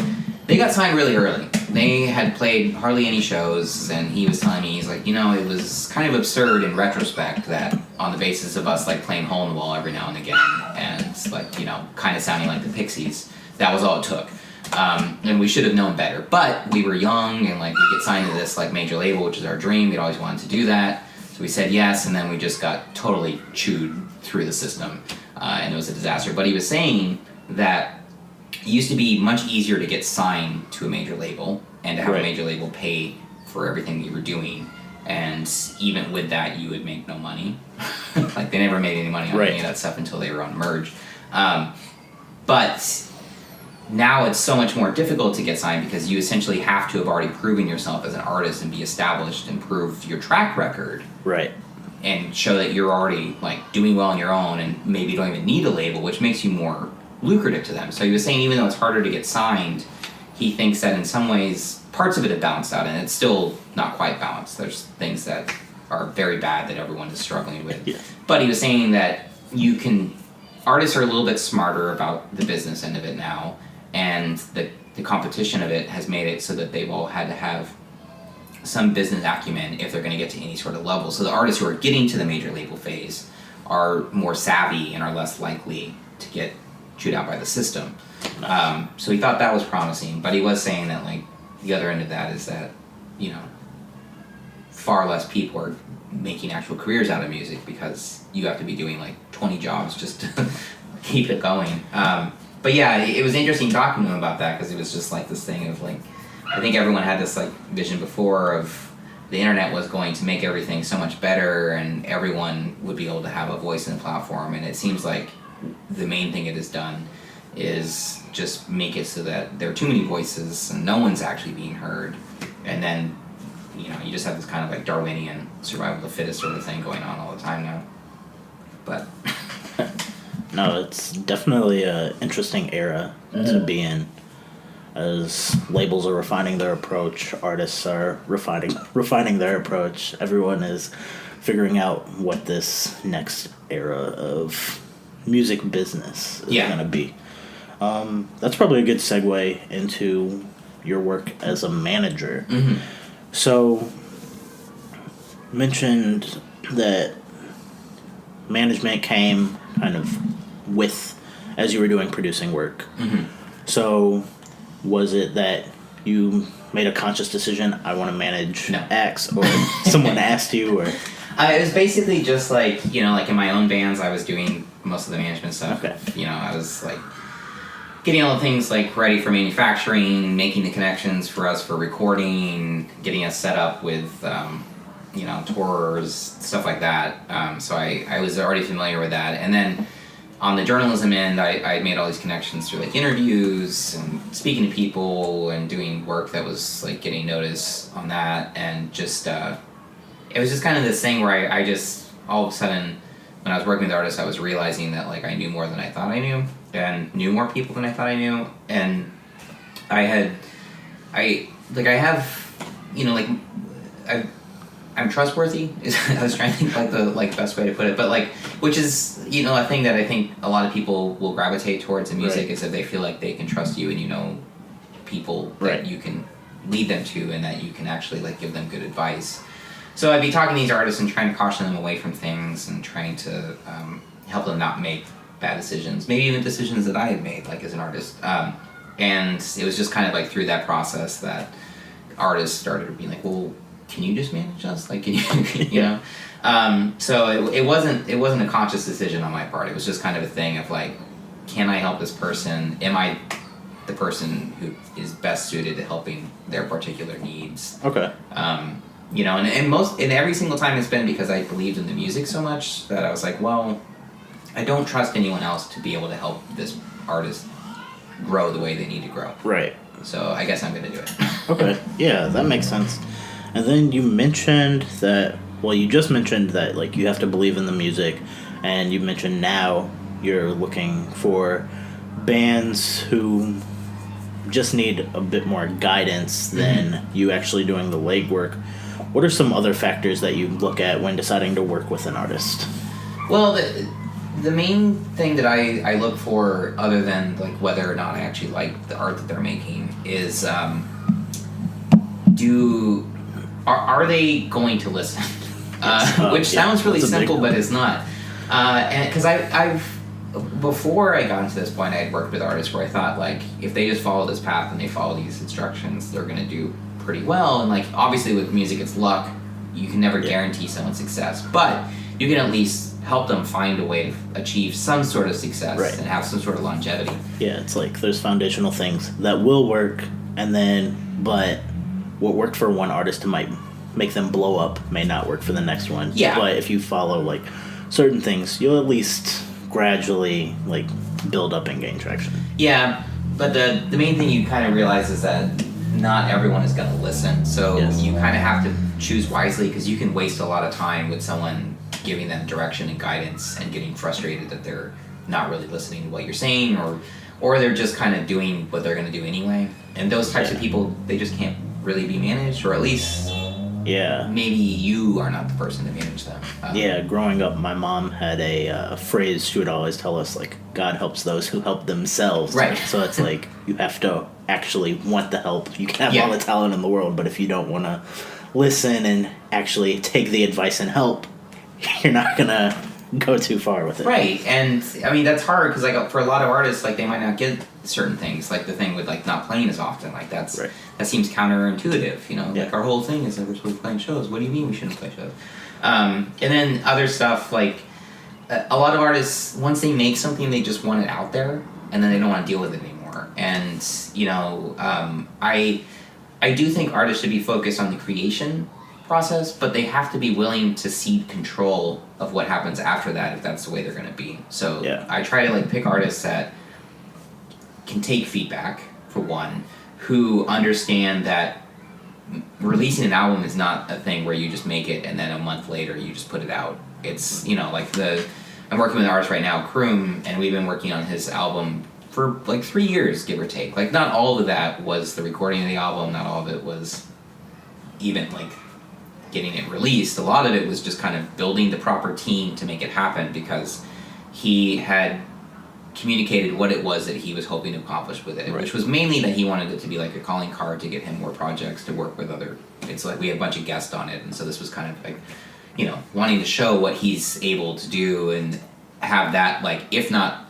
they got signed really early. They had played hardly any shows, and he was telling me, he's like, it was kind of absurd in retrospect that on the basis of us, like, playing hole in the wall every now and again, and, like, kind of sounding like the Pixies, that was all it took. And we should have known better. But we were young, and, like, we get signed to this, like, major label, which is our dream. We'd always wanted to do that. So we said yes, and then we just got totally chewed through the system, and it was a disaster. But he was saying that it used to be much easier to get signed to a major label and to have a major label pay for everything that you were doing. And even with that, you would make no money. Like, they never made any money on any of that stuff until they were on Merge. But now it's so much more difficult to get signed, because you essentially have to have already proven yourself as an artist and be established and prove your track record. Right. And show that you're already, like, doing well on your own, and maybe you don't even need a label, which makes you more lucrative to them. So he was saying, even though it's harder to get signed, he thinks that in some ways parts of it have balanced out, and it's still not quite balanced. There's things that are very bad that everyone is struggling with. Yeah. But he was saying that artists are a little bit smarter about the business end of it now, and the competition of it has made it so that they've all had to have some business acumen if they're going to get to any sort of level. So the artists who are getting to the major label phase are more savvy and are less likely to get chewed out by the system. So he thought that was promising, but he was saying that like the other end of that is that, you know, far less people are making actual careers out of music because you have to be doing like 20 jobs just to keep it going. But yeah, it was interesting talking to him about that because it was just like this thing of like, I think everyone had this like vision before of the internet was going to make everything so much better and everyone would be able to have a voice in the platform, and it seems like the main thing it has done is just make it so that there are too many voices and no one's actually being heard, and then, you know, you just have this kind of like Darwinian survival of the fittest sort of thing going on all the time now. But no, it's definitely an interesting era to be in, as labels are refining their approach, artists are refining their approach. Everyone is figuring out what this next era of music business is going to be. That's probably a good segue into your work as a manager. Mm-hmm. So, mentioned that management came kind of with as you were doing producing work. Mm-hmm. So, was it that you made a conscious decision, I want to manage X, or someone asked you, or? It was basically just like, you know, like in my own bands, I was doing most of the management stuff. Okay. You know, I was like getting all the things like ready for manufacturing, making the connections for us for recording, getting us set up with, you know, tours, stuff like that. So I was already familiar with that. And then on the journalism end, I made all these connections through like interviews and speaking to people and doing work that was like getting notice on that, and just it was just kind of this thing where I just all of a sudden when I was working with artists, I was realizing that like I knew more than I thought I knew and knew more people than I thought I knew, and I have, you know, like I'm trustworthy. I was trying to think like the best way to put it, but like, which is, you know, a thing that I think a lot of people will gravitate towards in music, is that they feel like they can trust you and you know people that you can lead them to and that you can actually like give them good advice. So I'd be talking to these artists and trying to caution them away from things and trying to help them not make bad decisions, maybe even decisions that I had made like as an artist. And it was just kind of like through that process that artists started being like, well, can you just manage us? Like, can you, you know? So it wasn't a conscious decision on my part. It was just kind of a thing of like, can I help this person? Am I the person who is best suited to helping their particular needs? Okay. You know, and every single time it's been because I believed in the music so much that I was like, well, I don't trust anyone else to be able to help this artist grow the way they need to grow. Right. So I guess I'm going to do it. Okay. Yeah, that makes sense. And then you mentioned that, well, you just mentioned that, like, you have to believe in the music, and you mentioned now you're looking for bands who just need a bit more guidance than you actually doing the legwork. What are some other factors that you look at when deciding to work with an artist? Well, the main thing that I look for, other than, like, whether or not I actually like the art that they're making, is are they going to listen? Which sounds really simple, but it's not. And because I've before I got to this point, I had worked with artists where I thought, like, if they just follow this path and they follow these instructions, they're going to do pretty well. And, like, obviously with music, it's luck. You can never guarantee someone's success, but you can at least help them find a way to achieve some sort of success and have some sort of longevity. Yeah, it's like there's foundational things that will work, and then, but what worked for one artist might make them blow up may not work for the next one. Yeah. But if you follow, like, certain things, you'll at least gradually, like, build up and gain traction. Yeah, but the main thing you kind of realize is that not everyone is going to listen. So you kind of have to choose wisely, because you can waste a lot of time with someone giving them direction and guidance and getting frustrated that they're not really listening to what you're saying, or they're just kind of doing what they're going to do anyway. And those types of people, they just can't really be managed, or at least Yeah. maybe you are not the person to manage them. Yeah, growing up, my mom had a phrase she would always tell us, like, God helps those who help themselves. Right. So it's like, you have to actually want the help. You can have all the talent in the world, but if you don't want to listen and actually take the advice and help, you're not going to go too far with it. Right, and I mean that's hard because like for a lot of artists, like they might not get certain things, like the thing with like not playing as often, like that seems counterintuitive, you know. Like our whole thing is that we're supposed to be playing shows. What do you mean we shouldn't play shows? And then other stuff like a lot of artists, once they make something, they just want it out there, and then they don't want to deal with it anymore. And you know, I do think artists should be focused on the creation process, but they have to be willing to cede control of what happens after that if that's the way they're going to be. So I try to like pick artists that can take feedback, for one, who understand that releasing an album is not a thing where you just make it and then a month later you just put it out. It's, you know, like I'm working with an artist right now, Kroom, and we've been working on his album for like 3 years, give or take. Like not all of that was the recording of the album, not all of it was even like getting it released. A lot of it was just kind of building the proper team to make it happen because he had communicated what it was that he was hoping to accomplish with it, which was mainly that he wanted it to be like a calling card to get him more projects to work with other. It's like we had a bunch of guests on it, and so this was kind of like, you know, wanting to show what he's able to do and have that, like, if not,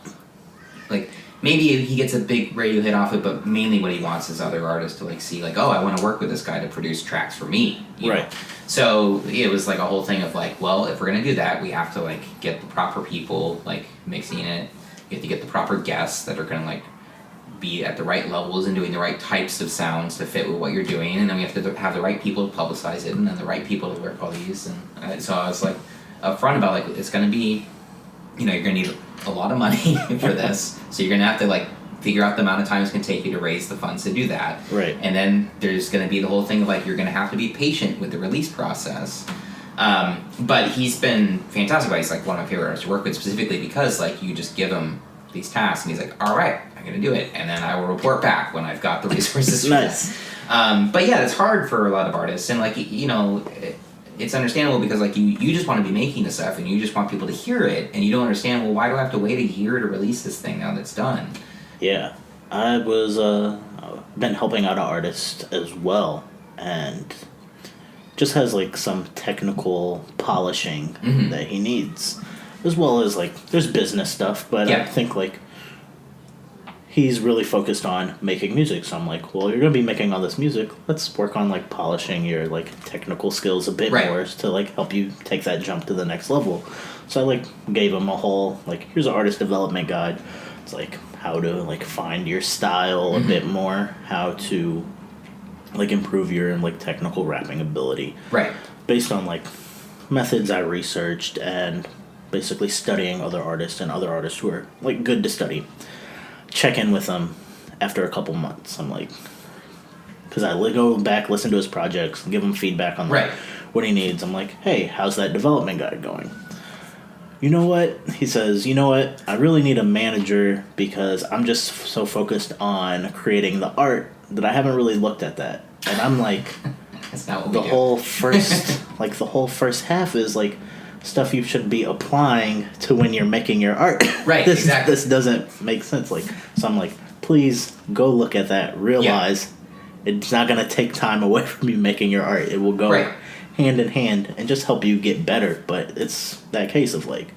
like, maybe he gets a big radio hit off it, but mainly what he wants is other artists to like see like, oh, I want to work with this guy to produce tracks for me, you know? So it was like a whole thing of like, well, if we're gonna do that, we have to like get the proper people like mixing it. You have to get the proper guests that are gonna like be at the right levels and doing the right types of sounds to fit with what you're doing, and then we have to have the right people to publicize it, and then the right people to work all these. And so I was like upfront about like it's gonna be, you know, you're gonna need a lot of money for this, so you're gonna have to like figure out the amount of time it's gonna take you to raise the funds to do that. Right. And then there's gonna be the whole thing of like you're gonna have to be patient with the release process. But he's been fantastic. He's like one of my favorite artists to work with, specifically because like you just give him these tasks and he's like, all right, I'm gonna do it, and then I will report back when I've got the resources for Nice. that. But yeah, it's hard for a lot of artists, and like, you know, it's understandable because like you just want to be making this stuff and you just want people to hear it, and you don't understand, well, why do I have to wait a year to release this thing now that's done? Yeah, I was been helping out an artist as well, and just has like some technical polishing that he needs, as well as like there's business stuff, but I think like he's really focused on making music. So I'm like, well, you're gonna be making all this music, let's work on like polishing your like technical skills a bit more to like help you take that jump to the next level. So I like gave him a whole like, here's an artist development guide. It's like how to like find your style a bit more, how to like improve your like technical rapping ability, based on like methods I researched and basically studying other artists and other artists who are like good to study. Check in with them after a couple months. I'm like, because I go back, listen to his projects, give him feedback on like what he needs. I'm like, hey, how's that development guide going? You know what? He says, you know what? I really need a manager because I'm just so focused on creating the art that I haven't really looked at that. And I'm like, that's not what the we do. whole first, like the whole first half is like stuff you should be applying to when you're making your art. This doesn't make sense. Like, so I'm like, please go look at that. Realize it's not gonna take time away from you making your art. It will go hand in hand and just help you get better. But it's that case of like,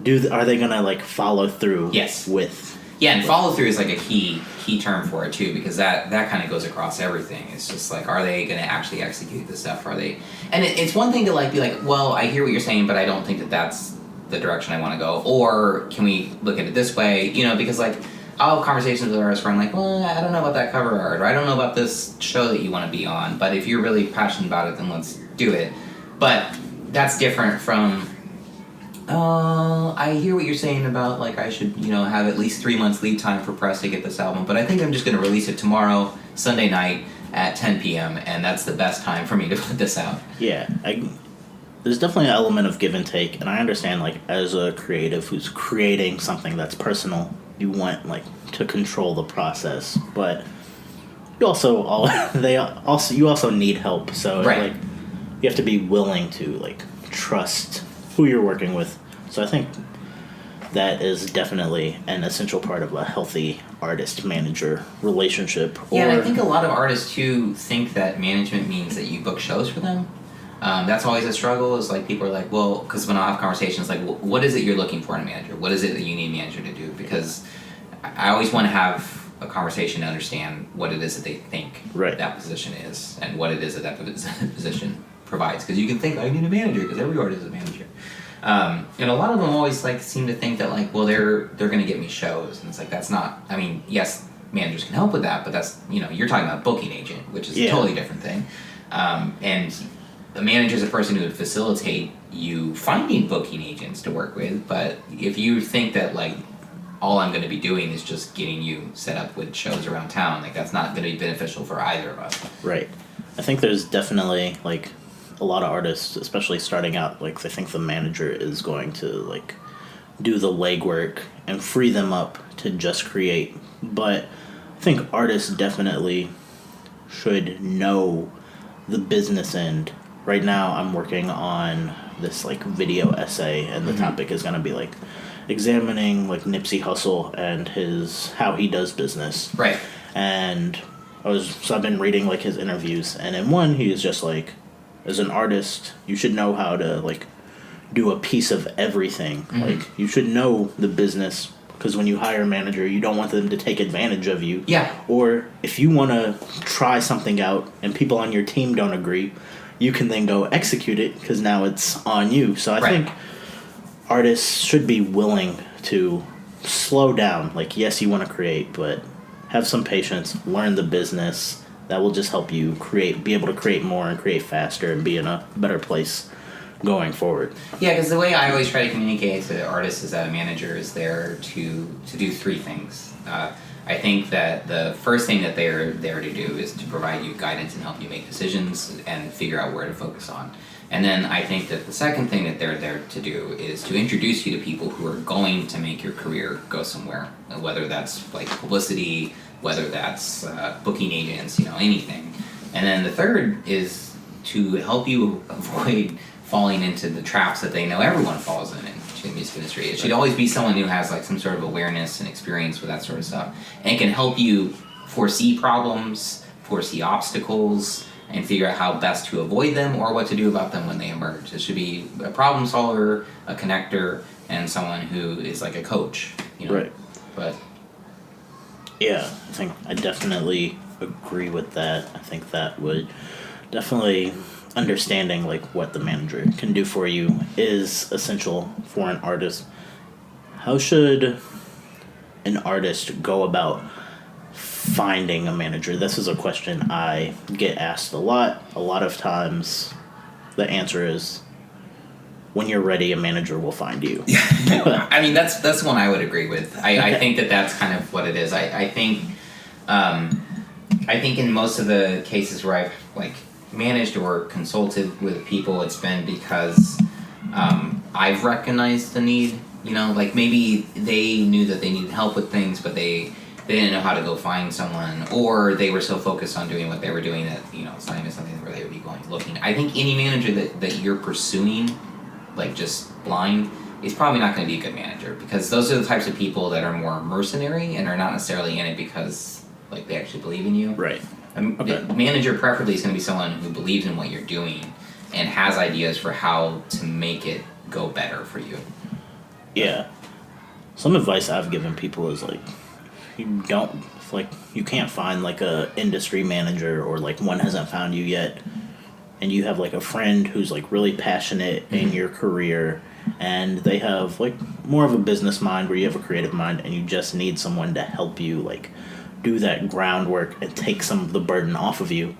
are they gonna like follow through? With and follow through is like a key term for it too, because that kind of goes across everything. It's just like, are they going to actually execute this stuff? Are they? And it's one thing to like be like, well, I hear what you're saying, but I don't think that that's the direction I want to go. Or can we look at it this way? You know, because like I'll have conversations with artists where I'm like, well, I don't know about that cover art, or I don't know about this show that you want to be on, but if you're really passionate about it, then let's do it. But that's different from, I hear what you're saying about like I should, you know, have at least 3 months lead time for press to get this album, but I think I'm just going to release it tomorrow, Sunday night at 10 p.m. and that's the best time for me to put this out. Yeah, there's definitely an element of give and take, and I understand like as a creative who's creating something that's personal, you want like to control the process, but you also you also need help. So Right. like you have to be willing to like trust who you're working with. So I think that is definitely an essential part of a healthy artist-manager relationship. Yeah, and I think a lot of artists too think that management means that you book shows for them. That's always a struggle. Is like people are like, well, because when I have conversations, like, what is it you're looking for in a manager? What is it that you need a manager to do? Because I always want to have a conversation to understand what it is that they think Right. that position is and what it is that position provides. Because you can think I need a manager because every artist is a manager. And a lot of them always like seem to think that like, well, they're going to get me shows, and it's like that's not. I mean, yes, managers can help with that, but that's you're talking about a booking agent, which is a totally different thing. And a manager is a person who would facilitate you finding booking agents to work with. But if you think that like all I'm going to be doing is just getting you set up with shows around town, like that's not going to be beneficial for either of us. Right. I think there's definitely like a lot of artists, especially starting out, like they think the manager is going to like do the legwork and free them up to just create. But I think artists definitely should know the business end. Right now I'm working on this like video essay, and the topic is going to be like examining like Nipsey Hussle and how he does business. Right. And I've been reading like his interviews, and in one he is just like, as an artist, you should know how to like do a piece of everything. Like you should know the business, because when you hire a manager, you don't want them to take advantage of you. Yeah. Or if you want to try something out and people on your team don't agree, you can then go execute it because now it's on you. So I think artists should be willing to slow down. Like, yes, you want to create, but have some patience, learn the business. That will just help you be able to create more and create faster and be in a better place going forward. Yeah, because the way I always try to communicate to artists is that a manager is there to do three things. I think that the first thing that they're there to do is to provide you guidance and help you make decisions and figure out where to focus on. And then I think that the second thing that they're there to do is to introduce you to people who are going to make your career go somewhere, whether that's like publicity, whether that's booking agents, anything. And then the third is to help you avoid falling into the traps that they know everyone falls in the music industry. It should always be someone who has like some sort of awareness and experience with that sort of stuff, and can help you foresee problems, foresee obstacles, and figure out how best to avoid them or what to do about them when they emerge. It should be a problem solver, a connector, and someone who is like a coach. Right. But yeah, I think I definitely agree with that. I think that would definitely understanding like what the manager can do for you is essential for an artist. How should an artist go about finding a manager? This is a question I get asked a lot. A lot of times the answer is, when you're ready, a manager will find you. I mean, that's one I would agree with. I think that's kind of what it is. I think in most of the cases where I've like managed or consulted with people, it's been because I've recognized the need. Like maybe they knew that they needed help with things, but they didn't know how to go find someone, or they were so focused on doing what they were doing that it's not even something where they would be looking. I think any manager that you're pursuing, like just blind, is probably not going to be a good manager, because those are the types of people that are more mercenary and are not necessarily in it because like they actually believe in you. Right. A manager preferably is going to be someone who believes in what you're doing and has ideas for how to make it go better for you. Yeah. Some advice I've given people is like, you can't find like a industry manager, or like one hasn't found you yet, and you have like a friend who's like really passionate in your career, and they have like more of a business mind where you have a creative mind, and you just need someone to help you like do that groundwork and take some of the burden off of you.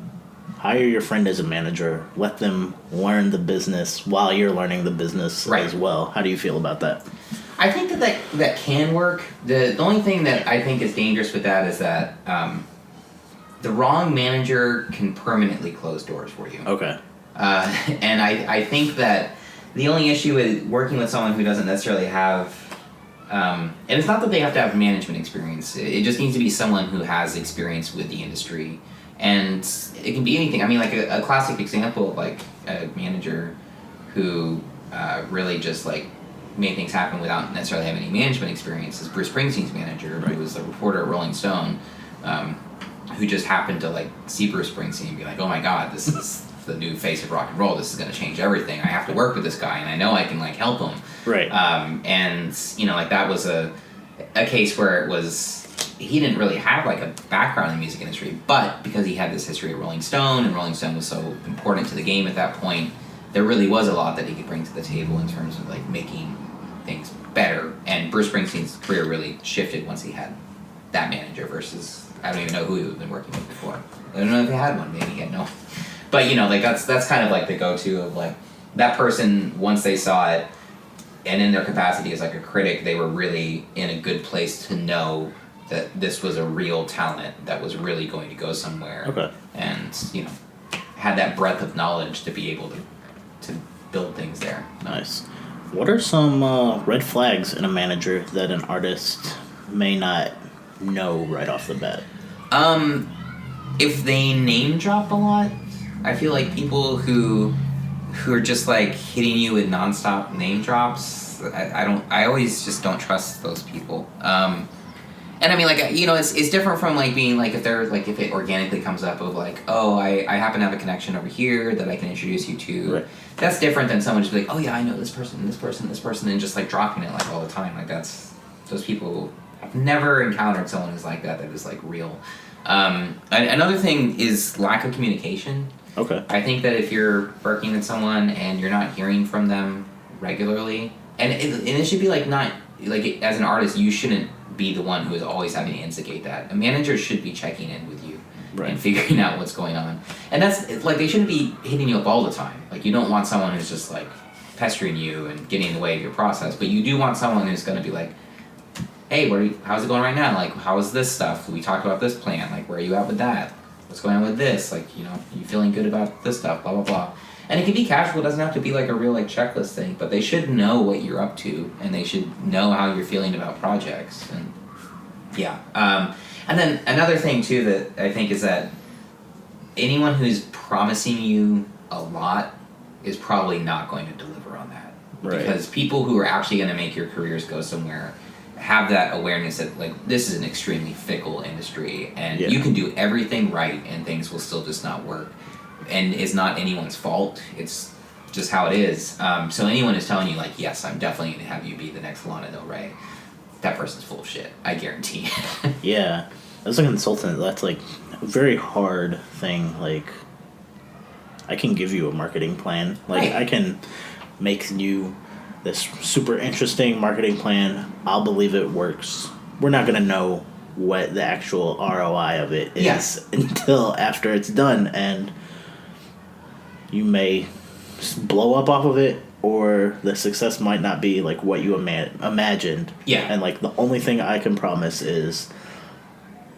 Hire your friend as a manager. Let them learn the business while you're learning the business as well. How do you feel about that? I think that can work. The only thing that I think is dangerous with that is that the wrong manager can permanently close doors for you. Okay. And I think that the only issue with working with someone who doesn't necessarily have And it's not that they have to have management experience. It just needs to be someone who has experience with the industry. And it can be anything. I mean, like a classic example of like a manager who really just like made things happen without necessarily having any management experience is Bruce Springsteen's manager, who was a reporter at Rolling Stone, who just happened to like see Bruce Springsteen and be like, oh my God, this is the new face of rock and roll. This is going to change everything. I have to work with this guy, and I know I can like help him. Right. And you know, like that was a case where it was he didn't really have like a background in the music industry, but because he had this history at Rolling Stone, and Rolling Stone was so important to the game at that point, there really was a lot that he could bring to the table in terms of like making things better. And Bruce Springsteen's career really shifted once he had that manager versus I don't even know who he had been working with before. I don't know if he had one. Maybe he had no. But you know, like that's kind of like the go-to of like that person once they saw it, and in their capacity as like a critic, they were really in a good place to know that this was a real talent that was really going to go somewhere. Okay. And you know, had that breadth of knowledge to be able to build things there. Nice. What are some red flags in a manager that an artist may not know right off the bat? If they name drop a lot, I feel like people who are just like hitting you with nonstop name drops, I always just don't trust those people. And I mean, like, you know, it's different from like being like if they're like if it organically comes up of like, oh, I happen to have a connection over here that I can introduce you to. Right. That's different than someone just be like, oh yeah, I know this person, this person, this person, and just like dropping it like all the time. Like that's those people. I've never encountered someone who's like that is like real. Another thing is lack of communication. Okay. I think that if you're working with someone and you're not hearing from them regularly, and it should be like not like as an artist, you shouldn't be the one who is always having to instigate that. A manager should be checking in with you and figuring out what's going on. And that's like they shouldn't be hitting you up all the time. Like you don't want someone who's just like pestering you and getting in the way of your process, but you do want someone who's going to be like, hey, how's it going right now? Like, how is this stuff? We talked about this plan. Like, where are you at with that? What's going on with this? Like, you know, you feeling good about this stuff? Blah, blah, blah. And it can be casual. It doesn't have to be like a real like checklist thing, but they should know what you're up to, and they should know how you're feeling about projects. And yeah. And then another thing too that I think is that anyone who's promising you a lot is probably not going to deliver on that. Right. Because people who are actually going to make your careers go somewhere have that awareness that like this is an extremely fickle industry, and you can do everything right and things will still just not work, and it's not anyone's fault, it's just how it is. So anyone who's telling you like, yes, I'm definitely going to have you be the next Lana Del Rey, that person's full of shit, I guarantee. Yeah, as a consultant, that's like a very hard thing. Like I can give you a marketing plan, like I can make you this super interesting marketing plan. I'll believe it works. We're not going to know what the actual ROI of it is until after it's done, and you may blow up off of it, or the success might not be like what you imagined. Yeah. And like the only thing I can promise is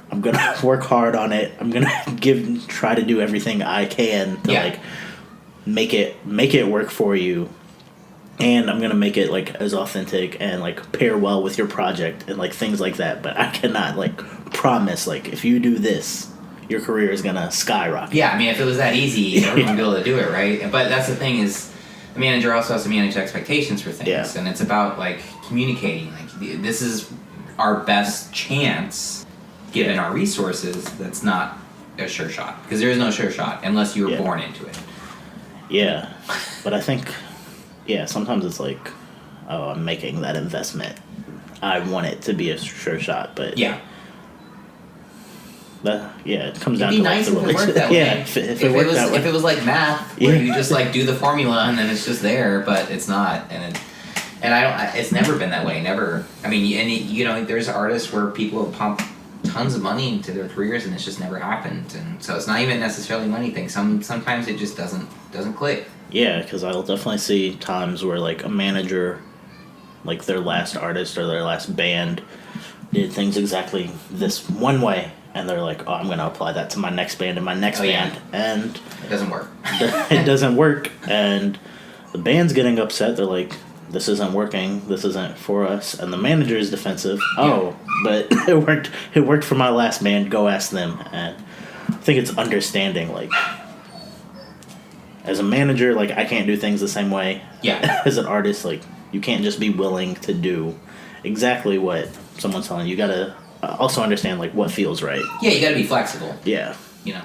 I'm going to work hard on it. I'm going to try to do everything I can to like make it work for you. And I'm going to make it, like, as authentic and, like, pair well with your project and, like, things like that. But I cannot, like, promise, like, if you do this, your career is going to skyrocket. Yeah, I mean, if it was that easy, everyone would be able to do it, right? But that's the thing is, the manager also has to manage expectations for things. Yeah. And it's about, like, communicating. Like, this is our best chance, given our resources, that's not a sure shot. Because there is no sure shot unless you were born into it. Yeah. But I think... Yeah, sometimes it's like, oh, I'm making that investment. I want it to be a sure shot, but yeah, it comes down to nice like the relationship. If it was like math, where you just like do the formula and then it's just there, but it's not, and it's never been that way. Never. I mean, and you know, there's artists where people have pumped tons of money into their careers and it's just never happened, and so it's not even necessarily a money thing. Sometimes it just doesn't click. Yeah, because I'll definitely see times where, like, a manager, like, their last artist or their last band did things exactly this one way, and they're like, oh, I'm going to apply that to my next band and my next band. And it doesn't work. It doesn't work, and the band's getting upset. They're like, this isn't working, this isn't for us, and the manager is defensive. Oh, but it worked for my last band, go ask them. And I think it's understanding, like, as a manager, like, I can't do things the same way. Yeah. As an artist, like, you can't just be willing to do exactly what someone's telling you. You gotta also understand, like, what feels right. Yeah, you gotta be flexible. Yeah. You know.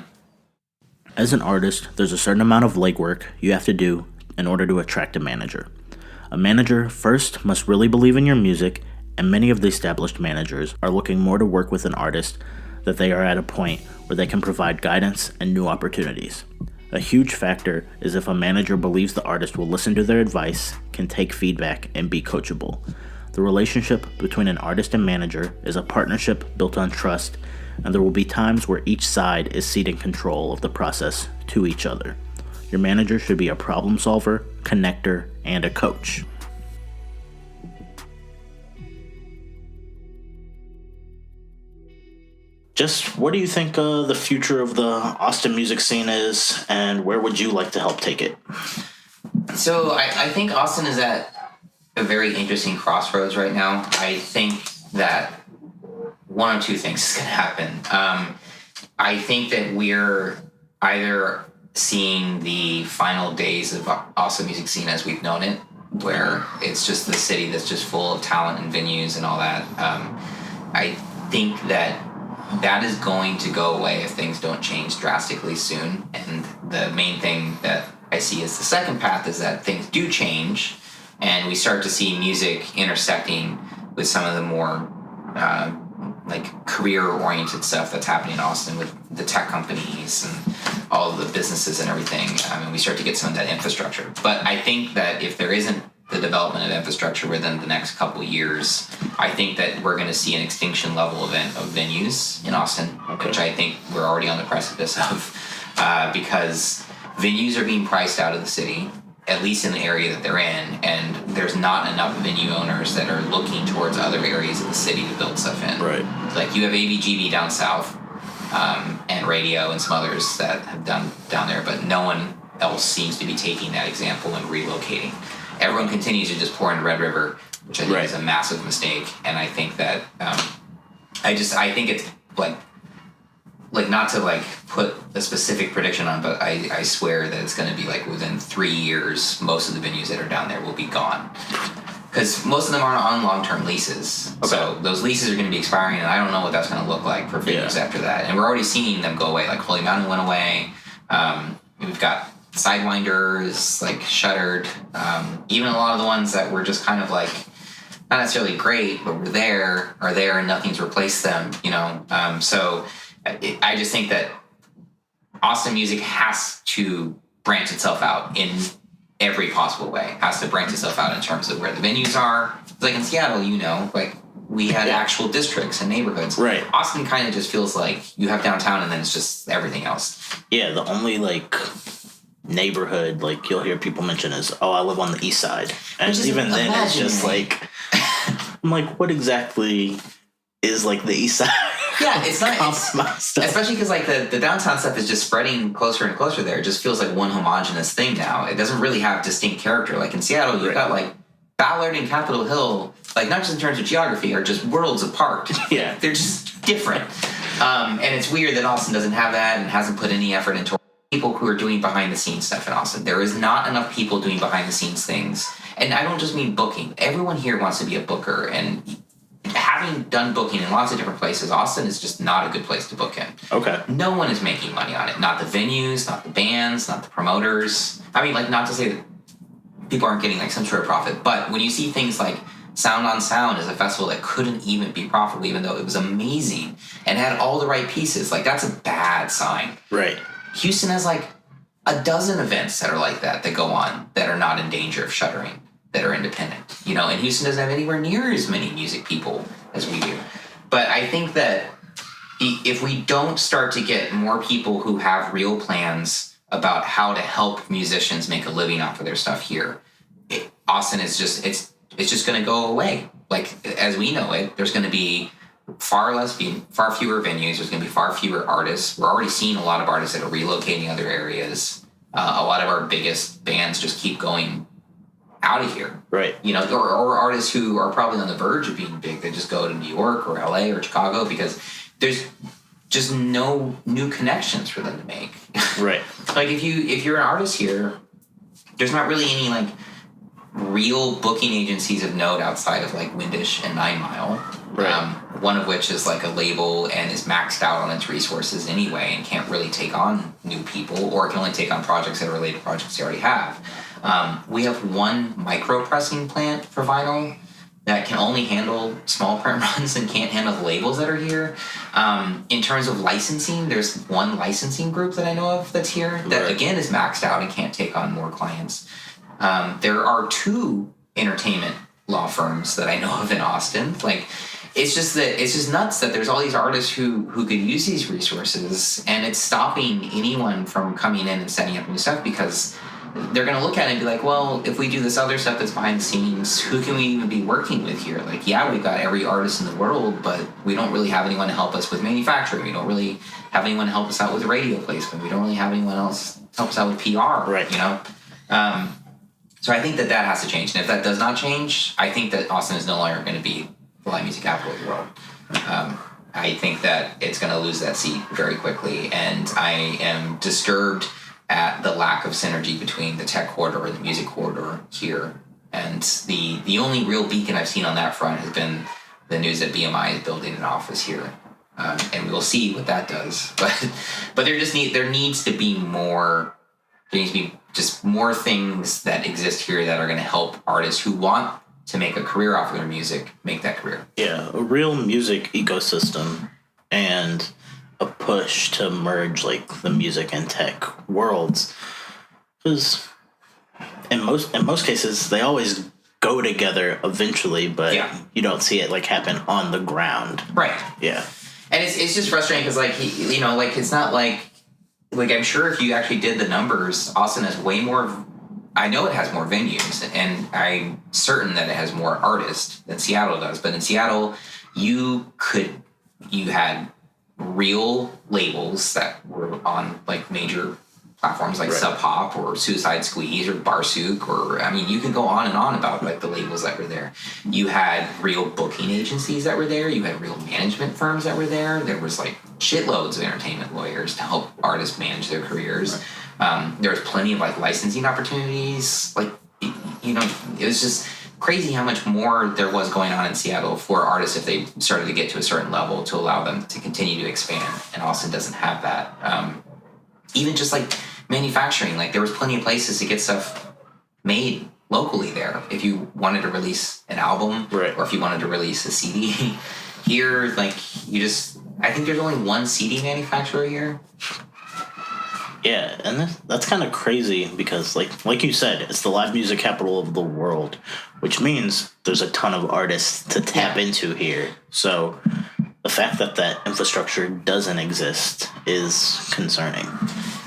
As an artist, there's a certain amount of legwork you have to do in order to attract a manager. A manager first must really believe in your music, and many of the established managers are looking more to work with an artist that they are at a point where they can provide guidance and new opportunities. A huge factor is if a manager believes the artist will listen to their advice, can take feedback, and be coachable. The relationship between an artist and manager is a partnership built on trust, and there will be times where each side is ceding control of the process to each other. Your manager should be a problem solver, connector, and a coach. Just what do you think the future of the Austin music scene is, and where would you like to help take it? So I think Austin is at a very interesting crossroads right now. I think that one of two things is going to happen. I think that we're either seeing the final days of Austin music scene as we've known it, where it's just the city that's just full of talent and venues and all that. I think that is going to go away if things don't change drastically soon. And the main thing that I see as the second path is that things do change, and we start to see music intersecting with some of the more like career-oriented stuff that's happening in Austin with the tech companies and all of the businesses and everything. And we start to get some of that infrastructure. But I think that if there isn't the development of infrastructure within the next couple of years, I think that we're going to see an extinction level event of venues in Austin, which I think we're already on the precipice of, because venues are being priced out of the city, at least in the area that they're in, and there's not enough venue owners that are looking towards other areas of the city to build stuff in. Right. Like you have ABGB down south, and Radio and some others that have done down there, but no one else seems to be taking that example and relocating. Everyone continues to just pour into Red River, which I think is a massive mistake. And I think that I think it's like not to like put a specific prediction on, but I swear that it's going to be like within 3 years, most of the venues that are down there will be gone. Because most of them are on long-term leases. Okay. So those leases are going to be expiring, and I don't know what that's going to look like for venues after that. And we're already seeing them go away. Like Holy Mountain went away. We've got Sidewinders, like shuttered. Even a lot of the ones that were just kind of like not necessarily great, but are there, and nothing's replaced them. You know. So I just think that Austin music has to branch itself out in every possible way. Has to branch itself out in terms of where the venues are. Like in Seattle, you know, like we had actual districts and neighborhoods. Right. Austin kind of just feels like you have downtown and then it's just everything else. Yeah, the only like neighborhood like you'll hear people mention is, oh, I live on the east side. And even then it's just like I'm like, what exactly is like the east side? Yeah, it's not, especially because like the downtown stuff is just spreading closer and closer there. It just feels like one homogenous thing now. It doesn't really have distinct character. Like in Seattle, you've got like Ballard and Capitol Hill, like not just in terms of geography, are just worlds apart. Yeah. They're just different. And it's weird that Austin doesn't have that and hasn't put any effort into people who are doing behind the scenes stuff in Austin. There is not enough people doing behind the scenes things. And I don't just mean booking. Everyone here wants to be a booker, and having done booking in lots of different places, Austin is just not a good place to book in. Okay. No one is making money on it. Not the venues, not the bands, not the promoters. I mean, like, not to say that people aren't getting, like, some sort of profit, but when you see things like Sound on Sound is a festival that couldn't even be profitable, even though it was amazing and had all the right pieces, like, that's a bad sign. Right. Houston has, like, a dozen events that are like that go on that are not in danger of shuttering, that are independent, you know, and Houston doesn't have anywhere near as many music people as we do. But I think that if we don't start to get more people who have real plans about how to help musicians make a living off of their stuff here, Austin is just, it's just going to go away. Like, as we know it, there's going to be far fewer venues. There's going to be far fewer artists. We're already seeing a lot of artists that are relocating other areas. A lot of our biggest bands just keep going out of here. Right. Or artists who are probably on the verge of being big, they just go to New York or LA or Chicago because there's just no new connections for them to make. Right. Like if you're an artist here, there's not really any like real booking agencies of note outside of like Windish and 9 Mile. Right. One of which is like a label and is maxed out on its resources anyway and can't really take on new people, or can only take on projects that are related to projects they already have. We have one micro pressing plant for vinyl that can only handle small print runs and can't handle the labels that are here. In terms of licensing, there's one licensing group that I know of that's here that again is maxed out and can't take on more clients. There are 2 entertainment law firms that I know of in Austin. Like, it's just nuts that there's all these artists who could use these resources, and it's stopping anyone from coming in and setting up new stuff because they're going to look at it and be like, well, if we do this other stuff that's behind the scenes, who can we even be working with here? Like, yeah, we've got every artist in the world, but we don't really have anyone to help us with manufacturing. We don't really have anyone to help us out with radio placement. We don't really have anyone else to help us out with PR, right? So I think that has to change. And if that does not change, I think that Austin is no longer going to be the live music capital of the world. I think that it's going to lose that seat very quickly. And I am disturbed at the lack of synergy between the tech corridor and the music corridor here. And the only real beacon I've seen on that front has been the news that BMI is building an office here. And we will see what that does. But there needs to be more. There needs to be just more things that exist here that are going to help artists who want to make a career off of their music make that career. Yeah, a real music ecosystem and a push to merge like the music and tech worlds. Because in most cases they always go together eventually, but you don't see it like happen on the ground. Right. Yeah. And it's just frustrating because it's not like I'm sure if you actually did the numbers, Austin has way more. I know it has more venues, and I'm certain that it has more artists than Seattle does. But in Seattle, you had real labels that were on like major platforms like Sub Pop or Suicide Squeeze or Barsook, or I mean, you could go on and on about like the labels that were there. You had real booking agencies that were there. You had real management firms that were there. There was like shitloads of entertainment lawyers to help artists manage their careers. There was plenty of like licensing opportunities. Like, it was just crazy how much more there was going on in Seattle for artists if they started to get to a certain level to allow them to continue to expand. And Austin doesn't have that. Even just like manufacturing, like there was plenty of places to get stuff made locally there. If you wanted to release an album or if you wanted to release a CD here, like I think there's only one CD manufacturer here. Yeah, and that's kind of crazy because, like you said, it's the live music capital of the world, which means there's a ton of artists to tap into here. So the fact that infrastructure doesn't exist is concerning.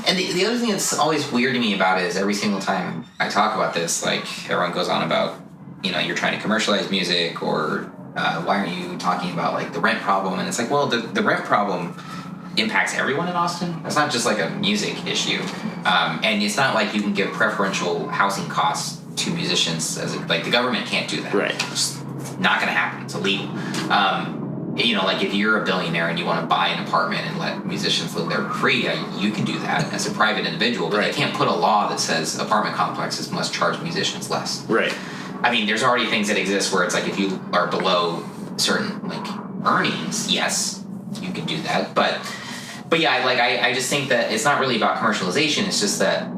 And the other thing that's always weird to me about it is every single time I talk about this, like everyone goes on about, you're trying to commercialize music or why aren't you talking about like the rent problem? And it's like, well, the rent problem impacts everyone in Austin. It's not just like a music issue. And it's not like you can give preferential housing costs to musicians like the government can't do that. Right. It's not going to happen. It's illegal. Like if you're a billionaire and you want to buy an apartment and let musicians live there for free, you can do that as a private individual, but they can't put a law that says apartment complexes must charge musicians less. Right. I mean, there's already things that exist where it's like if you are below certain like earnings, yes, you can do that. But yeah, I just think that it's not really about commercialization. It's just that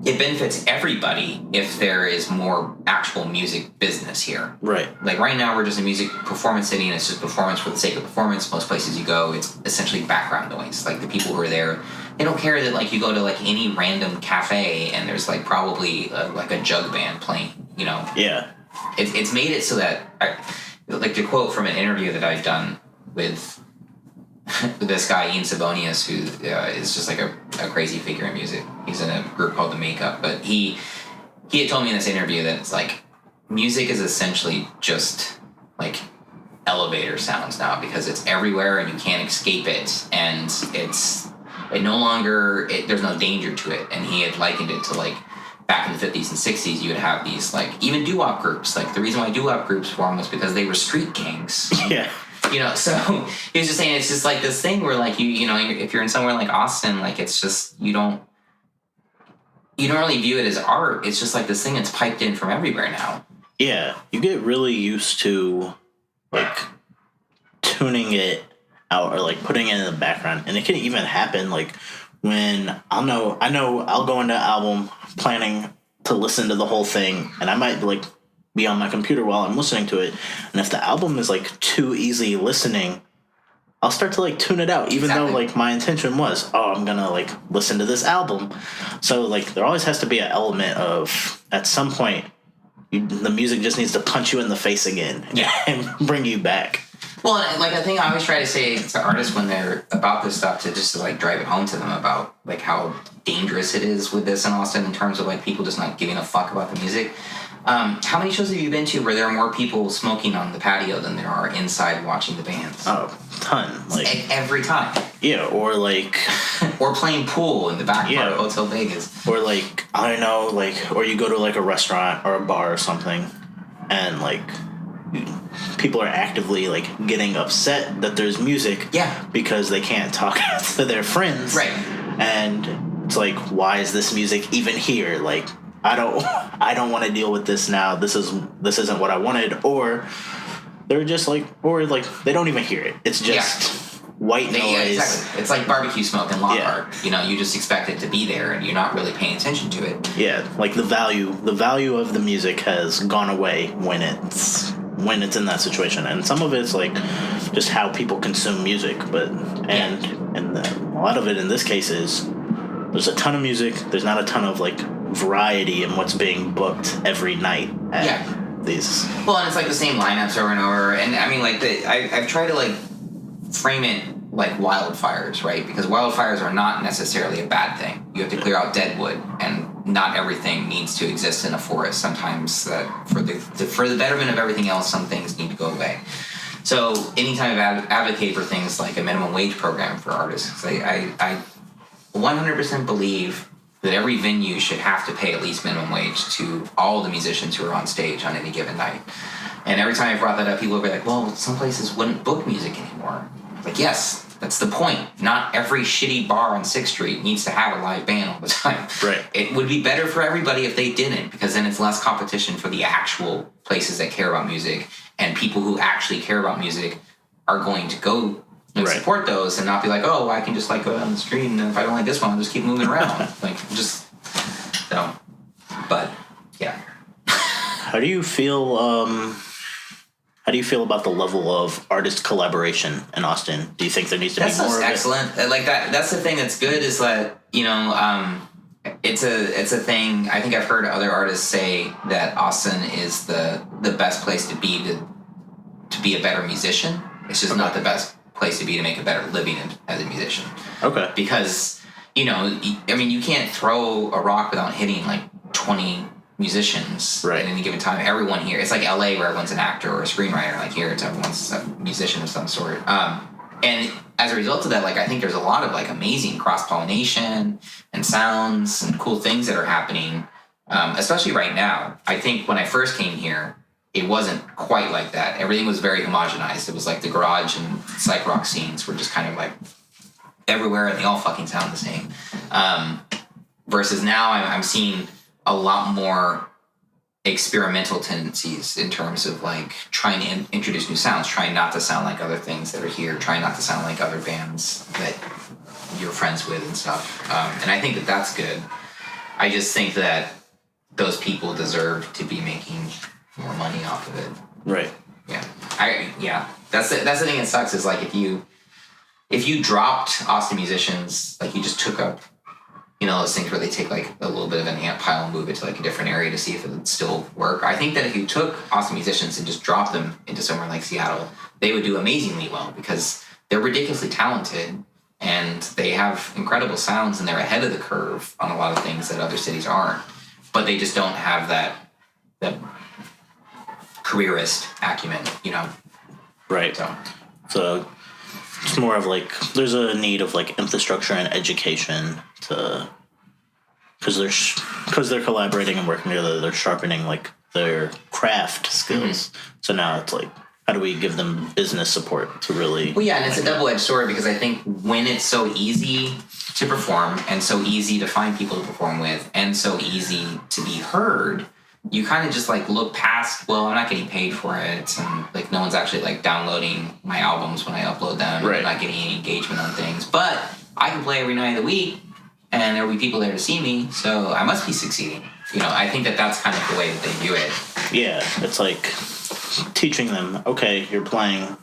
it benefits everybody if there is more actual music business here. Right. Like right now, we're just a music performance city, and it's just performance for the sake of performance. Most places you go, it's essentially background noise. Like the people who are there, they don't care that like you go to like any random cafe and there's like probably like a jug band playing. Yeah. It's made it so that like to quote from an interview that I've done with this guy Ian Sabonius, who is just like a crazy figure in music. He's in a group called The Makeup, but he had told me in this interview that it's like music is essentially just like elevator sounds now because it's everywhere and you can't escape it, and there's no danger to it. And he had likened it to like back in the 50s and 60s, you would have these, like, even doo-wop groups. Like, the reason why doo-wop groups formed was because they were street gangs. Yeah. You know, so he was just saying it's just like this thing where, like, you know, if you're in somewhere like Austin, like, it's just, you don't really view it as art. It's just like this thing that's piped in from everywhere now. Yeah. You get really used to, like, tuning it out or, like, putting it in the background. And it can even happen, like, when I know I'll go into album planning to listen to the whole thing, and I might, like, be on my computer while I'm listening to it, and if the album is, like, too easy listening, I'll start to, like, tune it out, even though, like, my intention was, I'm gonna, like, listen to this album. So, like, there always has to be an element of, at some point, the music just needs to punch you in the face again and bring you back. Well, like, I think I always try to say to artists when they're about this stuff to like drive it home to them about, like, how dangerous it is with this in Austin in terms of, like, people just not giving a fuck about the music. How many shows have you been to where there are more people smoking on the patio than there are inside watching the bands? Oh, ton. Like, every time. Yeah, or, like... or playing pool in the back part of Hotel Vegas. Or, like, I don't know, like, or you go to, like, a restaurant or a bar or something, and, like, people are actively, like, getting upset that there's music because they can't talk to their friends. Right. And it's like, why is this music even here? Like, I don't want to deal with this now. This isn't what I wanted. Or they're just like, or, like, they don't even hear it. It's just white noise. Yeah, exactly. It's like barbecue smoke in Lockhart. You know, you just expect it to be there and you're not really paying attention to it. Yeah, like the value of the music has gone away when it's in that situation. And some of it's, like, just how people consume music, but a lot of it in this case is there's a ton of music. There's not a ton of, like, variety in what's being booked every night at these. Well, and it's like the same lineups over and over. And I mean, like, I've tried to, like, frame it like wildfires, right? Because wildfires are not necessarily a bad thing. You have to clear out dead wood, and not everything needs to exist in a forest. Sometimes for the betterment of everything else, some things need to go away. So anytime I advocate for things like a minimum wage program for artists, I 100% believe that every venue should have to pay at least minimum wage to all the musicians who are on stage on any given night. And every time I brought that up, people would be like, well, some places wouldn't book music anymore. Like, yes, that's the point. Not every shitty bar on 6th Street needs to have a live band all the time. Right. It would be better for everybody if they didn't, because then it's less competition for the actual places that care about music, and people who actually care about music are going to go and support those and not be like, oh, I can just, like, go down the street, and if I don't like this one, I'll just keep moving around. Like, just, no. But, yeah. How do you feel about the level of artist collaboration in Austin? Do you think there needs to be more of it? That's excellent. Like, that's the thing that's good is that, you know, it's a thing. I think I've heard other artists say that Austin is the best place to be a better musician. It's just not the best place to be to make a better living as a musician. Okay. Because, you know, I mean, you can't throw a rock without hitting, like, 20 musicians at any given time. Everyone here, it's like LA where everyone's an actor or a screenwriter. Like, here it's everyone's a musician of some sort. And as a result of that, like, I think there's a lot of, like, amazing cross-pollination and sounds and cool things that are happening, especially right now. I think when I first came here, it wasn't quite like that. Everything was very homogenized. It was like the garage and psych rock scenes were just kind of, like, everywhere, and they all fucking sound the same. Versus now I'm seeing a lot more experimental tendencies in terms of, like, trying to introduce new sounds, trying not to sound like other things that are here, trying not to sound like other bands that you're friends with and stuff. And I think that that's good. I just think that those people deserve to be making more money off of it. Right. Yeah. That's the thing that sucks is, like, if you dropped Austin musicians, like, you just took up, you know, those things where they take, like, a little bit of an amp pile and move it to, like, a different area to see if it would still work. I think that if you took Austin musicians and just dropped them into somewhere like Seattle, they would do amazingly well because they're ridiculously talented and they have incredible sounds and they're ahead of the curve on a lot of things that other cities aren't. But they just don't have that careerist acumen, you know? Right. So it's more of, like, there's a need of, like, infrastructure and education to because they're collaborating and working together, they're sharpening like their craft skills. So now it's like, how do we give them business support to really? Well, yeah, and it's a double-edged sword because I think when it's so easy to perform and so easy to find people to perform with and so easy to be heard, you kind of just like look past, well, I'm not getting paid for it, and like no one's actually like downloading my albums when I upload them. Right. I'm not getting any engagement on things, but I can play every night of the week and there will be people there to see me, so I must be succeeding. I think that's kind of the way that they view it. Yeah, it's like teaching them, okay, you're playing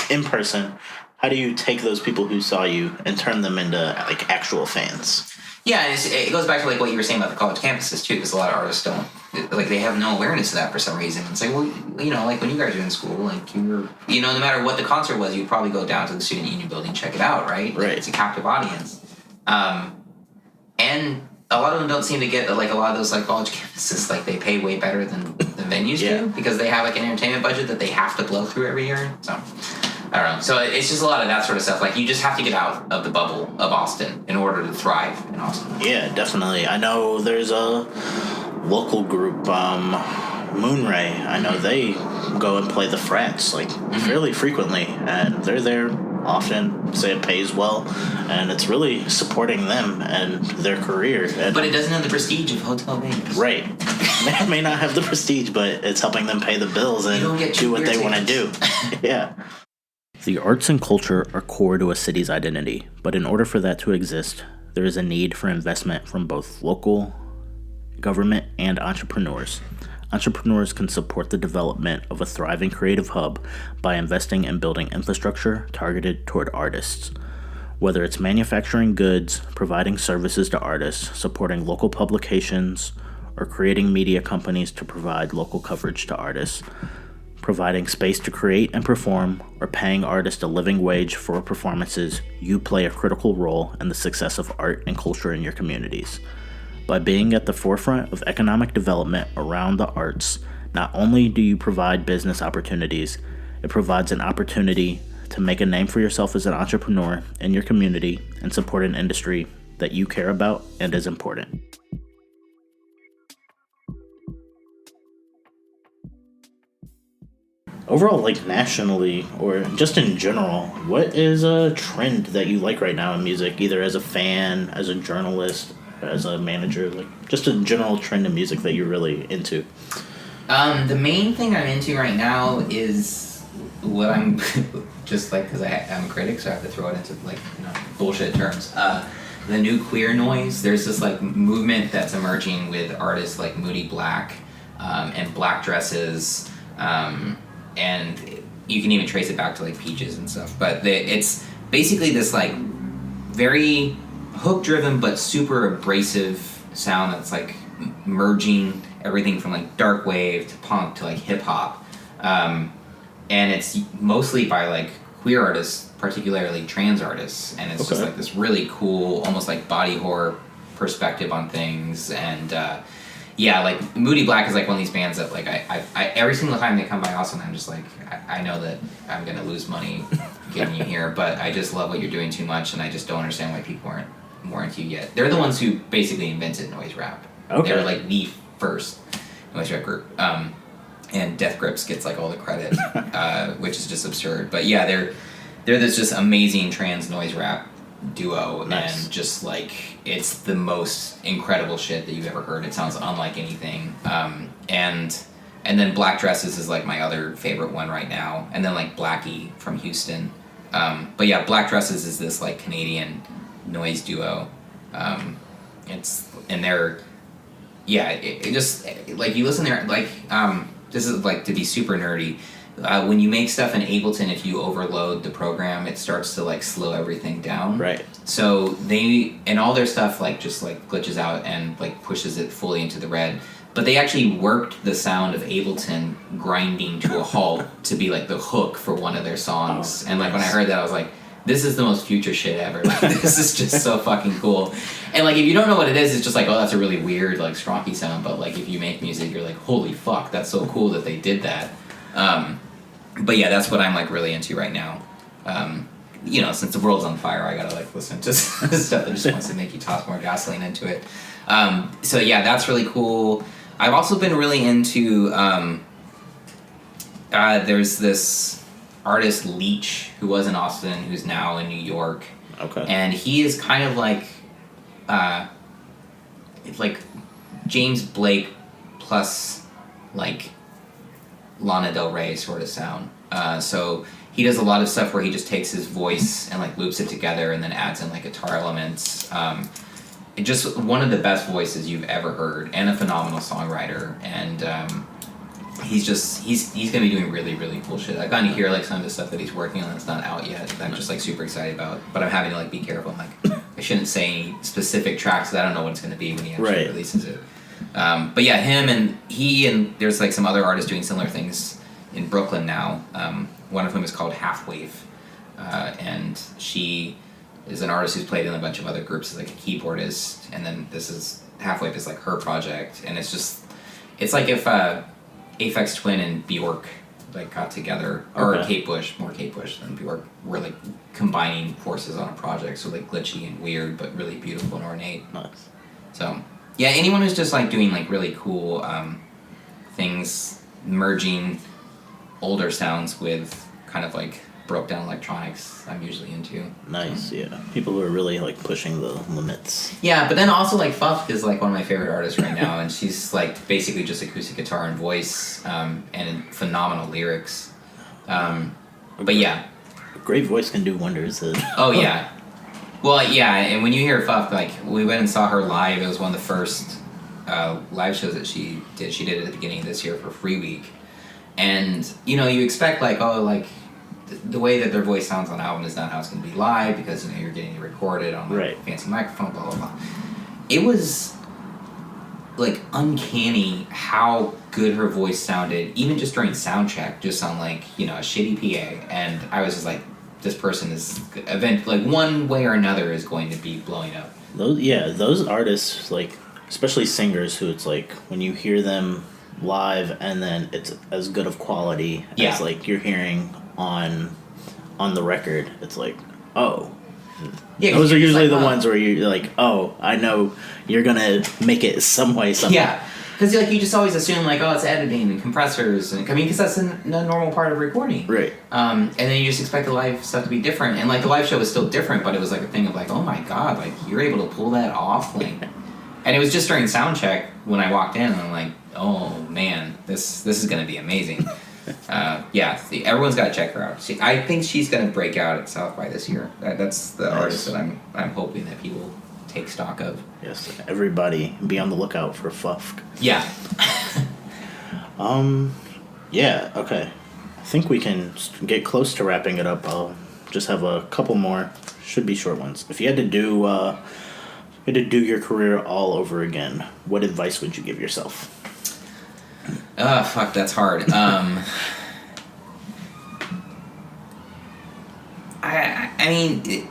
in person. How do you take those people who saw you and turn them into like actual fans? Yeah, and it goes back to like what you were saying about the college campuses too, because a lot of artists don't, like, they have no awareness of that for some reason. It's like, well, like when you guys were in school, like you were, no matter what the concert was, you'd probably go down to the student union building, check it out, right? Right. It's a captive audience, and a lot of them don't seem to get like a lot of those like college campuses, like they pay way better than the venues do because they have like an entertainment budget that they have to blow through every year. So I don't know. So it's just a lot of that sort of stuff. Like you just have to get out of the bubble of Austin in order to thrive in Austin. Yeah, definitely. I know there's a local group, Moonray. I know they go and play the frats like fairly frequently, and they're there often. Say it pays well, and it's really supporting them and their career. And but it doesn't have the prestige of Hotel Vegas. Right. It may not have the prestige, but it's helping them pay the bills and do what they want to do. Yeah. The arts and culture are core to a city's identity, but in order for that to exist, there is a need for investment from both local government and entrepreneurs. Entrepreneurs can support the development of a thriving creative hub by investing in building infrastructure targeted toward artists. Whether it's manufacturing goods, providing services to artists, supporting local publications, or creating media companies to provide local coverage to artists, providing space to create and perform, or paying artists a living wage for performances, you play a critical role in the success of art and culture in your communities. By being at the forefront of economic development around the arts, not only do you provide business opportunities, it provides an opportunity to make a name for yourself as an entrepreneur in your community and support an industry that you care about and is important. Overall, like nationally or just in general, what is a trend that you like right now in music, either as a fan, as a journalist, as a manager, like just a general trend in music that you're really into? The main thing I'm into right now is what I'm just like, because I'm a critic, so I have to throw it into like bullshit terms. The new queer noise. There's this like movement that's emerging with artists like Moody Black and Black Dresses. And you can even trace it back to like Peaches and stuff. But it's basically this like very hook-driven but super abrasive sound that's like merging everything from like dark wave to punk to like hip-hop. And it's mostly by like queer artists, particularly trans artists. And it's just like this really cool, almost like body horror perspective on things. And yeah, like Moody Black is like one of these bands that like I every single time they come by Austin, I'm just like, I know that I'm gonna lose money getting you here, but I just love what you're doing too much, and I just don't understand why people aren't more into you yet. They're the ones who basically invented noise rap. Okay. They were like the first noise rap group, and Death Grips gets like all the credit, which is just absurd. But yeah, they're this just amazing trans noise rap duo. Nice. And just like it's the most incredible shit that you've ever heard. It sounds unlike anything. And then Black Dresses is like my other favorite one right now, and then like Blackie from Houston. But yeah, Black Dresses is this like Canadian noise duo. It just like you listen there, like this is like to be super nerdy. When you make stuff in Ableton, if you overload the program, it starts to like slow everything down. Right. So all their stuff like just like glitches out and like pushes it fully into the red. But they actually worked the sound of Ableton grinding to a halt to be like the hook for one of their songs. And like when I heard that, I was like, this is the most future shit ever. Like, this is just so fucking cool. And like if you don't know what it is, it's just like, oh, that's a really weird like stronky sound. But like if you make music, you're like, holy fuck, that's so cool that they did that. But yeah, that's what I'm like really into right now. Since the world's on fire, I gotta like listen to stuff that just wants to make you toss more gasoline into it. So yeah, that's really cool. I've also been really into. There's this artist Leech who was in Austin, who's now in New York. Okay. And he is kind of like James Blake plus like Lana Del Rey sort of sound. So he does a lot of stuff where he just takes his voice and like loops it together and then adds in like guitar elements. Just one of the best voices you've ever heard, and a phenomenal songwriter. And he's gonna be doing really, really cool shit. I've gotten to hear like some of the stuff that he's working on that's not out yet that I'm just like super excited about. But I'm having to like be careful. I'm like, I shouldn't say any specific tracks because I don't know what it's gonna be when he actually releases it. But yeah, him and there's like some other artists doing similar things in Brooklyn now. One of whom is called Halfwave, and she is an artist who's played in a bunch of other groups as like a keyboardist. And then Halfwave is like her project, and it's like if Aphex Twin and Bjork like got together, or more Kate Bush than Bjork, were like combining forces on a project, so like glitchy and weird but really beautiful and ornate. Nice. So yeah, anyone who's just like doing like really cool things, merging older sounds with kind of like broke down electronics, I'm usually into. Nice, yeah. People who are really like pushing the limits. Yeah, but then also like Fuff is like one of my favorite artists right now, and she's like basically just acoustic guitar and voice, and phenomenal lyrics. But yeah, A great voice can do wonders. Oh yeah. Well, yeah, and when you hear Fuff, like we went and saw her live. It was one of the first live shows that she did. She did it at the beginning of this year for Free Week, and you expect like the way that their voice sounds on album is not how it's going to be live, because you're getting it recorded on like fancy microphone, blah blah blah. It was like uncanny how good her voice sounded, even just during sound check, just on like a shitty PA, and I was just like, this person is like one way or another is going to be blowing up. Those artists, like especially singers, who it's like when you hear them live and then it's as good of quality as like you're hearing on the record, it's like, oh, those are usually like, the ones where you're like, oh, I know you're gonna make it some way somehow. Yeah, because like you just always assume like, oh, it's editing and compressors, and because that's a normal part of recording, right? And then you just expect the live stuff to be different, and like the live show was still different, but it was like a thing of like, oh my god, like you're able to pull that off, like. And it was just during sound check when I walked in, and I'm like, oh man, this is gonna be amazing. Everyone's got to check her out. I think she's going to break out at South by this year. That's the artist that I'm hoping that people take stock of. Yes, everybody be on the lookout for Fuff. Yeah. Yeah, okay. I think we can get close to wrapping it up. I'll just have a couple more. Should be short ones. If you had to do your career all over again, what advice would you give yourself? Fuck, that's hard. I mean,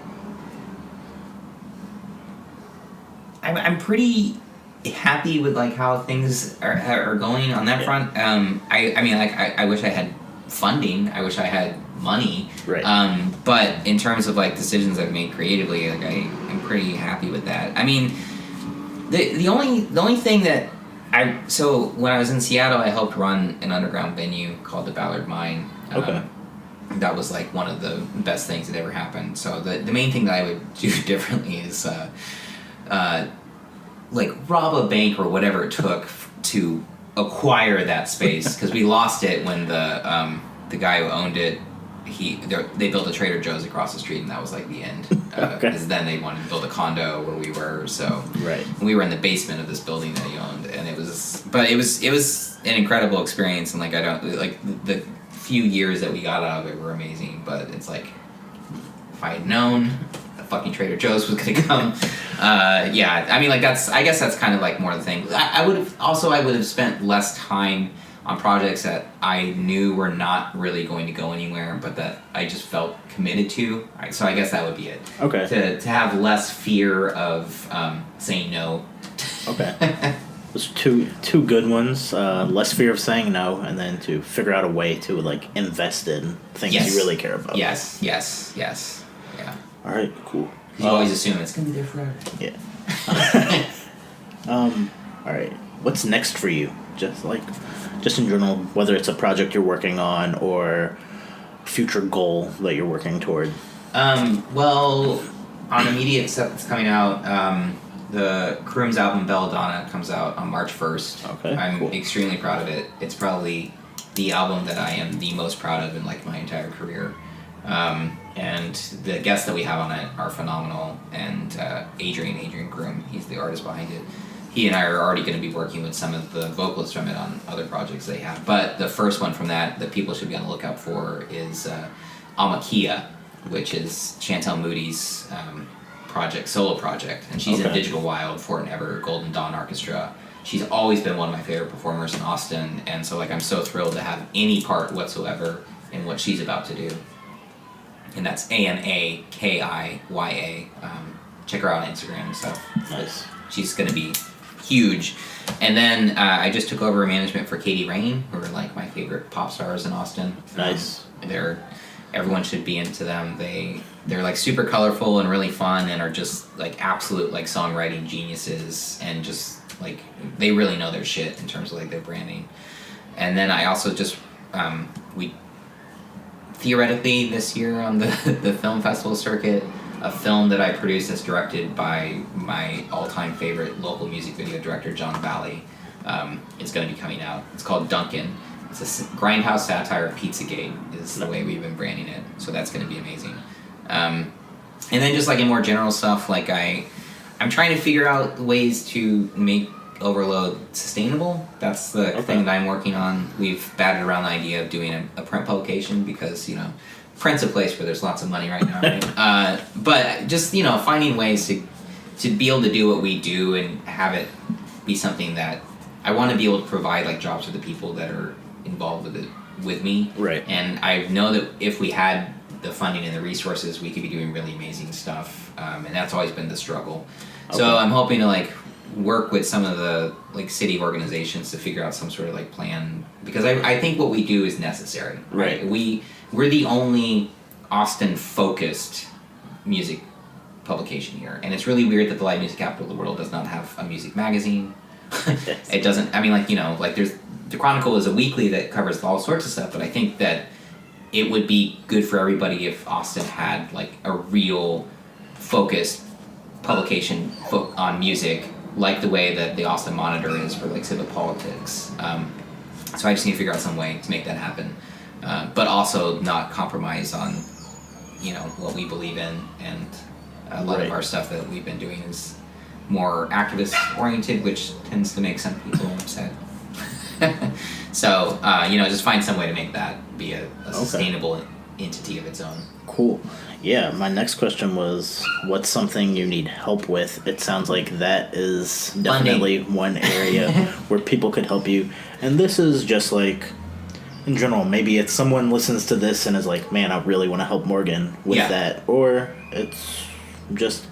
I'm pretty happy with like how things are going on that front. I mean, like I wish I had funding. I wish I had money. Right. But in terms of like decisions I've made creatively, like I'm pretty happy with that. I mean, the only thing that so when I was in Seattle, I helped run an underground venue called the Ballard Mine. Okay. That was like one of the best things that ever happened. So the main thing that I would do differently is like rob a bank or whatever it took to acquire that space, because we lost it when the guy who owned it, they built a Trader Joe's across the street, and that was like the end. Because then they wanted to build a condo where we were, so we were in the basement of this building that he owned, and it was an incredible experience, and like I don't like the few years that we got out of it were amazing, but it's like if I had known the fucking Trader Joe's was gonna come, I mean like I guess that's kind of like more the thing. I would have spent less time on projects that I knew were not really going to go anywhere, but that I just felt committed to. So I guess that would be it. Okay. To have less fear of saying no. Okay. Those two good ones. Less fear of saying no, and then to figure out a way to like invest in things you really care about. Yes. Yeah. All right. Cool. You always assume it's gonna be there forever. Yeah. All right. What's next for you? Just in general, whether it's a project you're working on or future goal that you're working toward. Well, on immediate stuff that's coming out, the Kroom's album Belladonna comes out on March 1st. Okay, I'm cool. extremely proud of it. It's probably the album that I am the most proud of in like my entire career. And the guests that we have on it are phenomenal. And Adrian Kroom, he's the artist behind it. He and I are already going to be working with some of the vocalists from it on other projects they have. But the first one from that people should be on the lookout for is Amakia, which is Chantel Moody's solo project. And she's in Digital Wild, For and Ever, Golden Dawn Orchestra. She's always been one of my favorite performers in Austin. And so I'm so thrilled to have any part whatsoever in what she's about to do. And that's Anakiya. Check her out on Instagram and stuff. Nice. She's going to be huge. And then I just took over management for Katie Rain, who are like my favorite pop stars in Austin. Nice. Everyone should be into them. They're like super colorful and really fun, and are just like absolute like songwriting geniuses, and just like they really know their shit in terms of like their branding. And then I also just we theoretically this year on the film festival circuit, a film that I produced that's directed by my all-time favorite local music video director, John Valley, is going to be coming out. It's called Duncan. It's a grindhouse satire of Pizzagate is the way we've been branding it. So that's going to be amazing. And then just like in more general stuff, like I'm trying to figure out ways to make Overload sustainable. That's the thing that I'm working on. We've batted around the idea of doing a print publication because, print's a place where there's lots of money right now, right? But just, finding ways to be able to do what we do and have it be something that I want to be able to provide like jobs for the people that are involved with it with me. Right. And I know that if we had the funding and the resources, we could be doing really amazing stuff. And that's always been the struggle. Okay. So I'm hoping to like work with some of the like city organizations to figure out some sort of like plan, because I think what we do is necessary. Right. We're the only Austin focused music publication here, and it's really weird that the live music capital of the world does not have a music magazine. It doesn't. I mean, like there's the Chronicle is a weekly that covers all sorts of stuff, but I think that it would be good for everybody if Austin had like a real focused publication on music, like the way that the Austin Monitor is for like civic politics. So I just need to figure out some way to make that happen, but also not compromise on what we believe in. And a lot of our stuff that we've been doing is more activist oriented, which tends to make some people upset. So just find some way to make that be a sustainable entity of its own. Cool. Yeah, my next question was, what's something you need help with? It sounds like that is definitely one area where people could help you. And this is just like, in general, maybe it's someone listens to this and is like, man, I really want to help Morgan with that. Or it's just,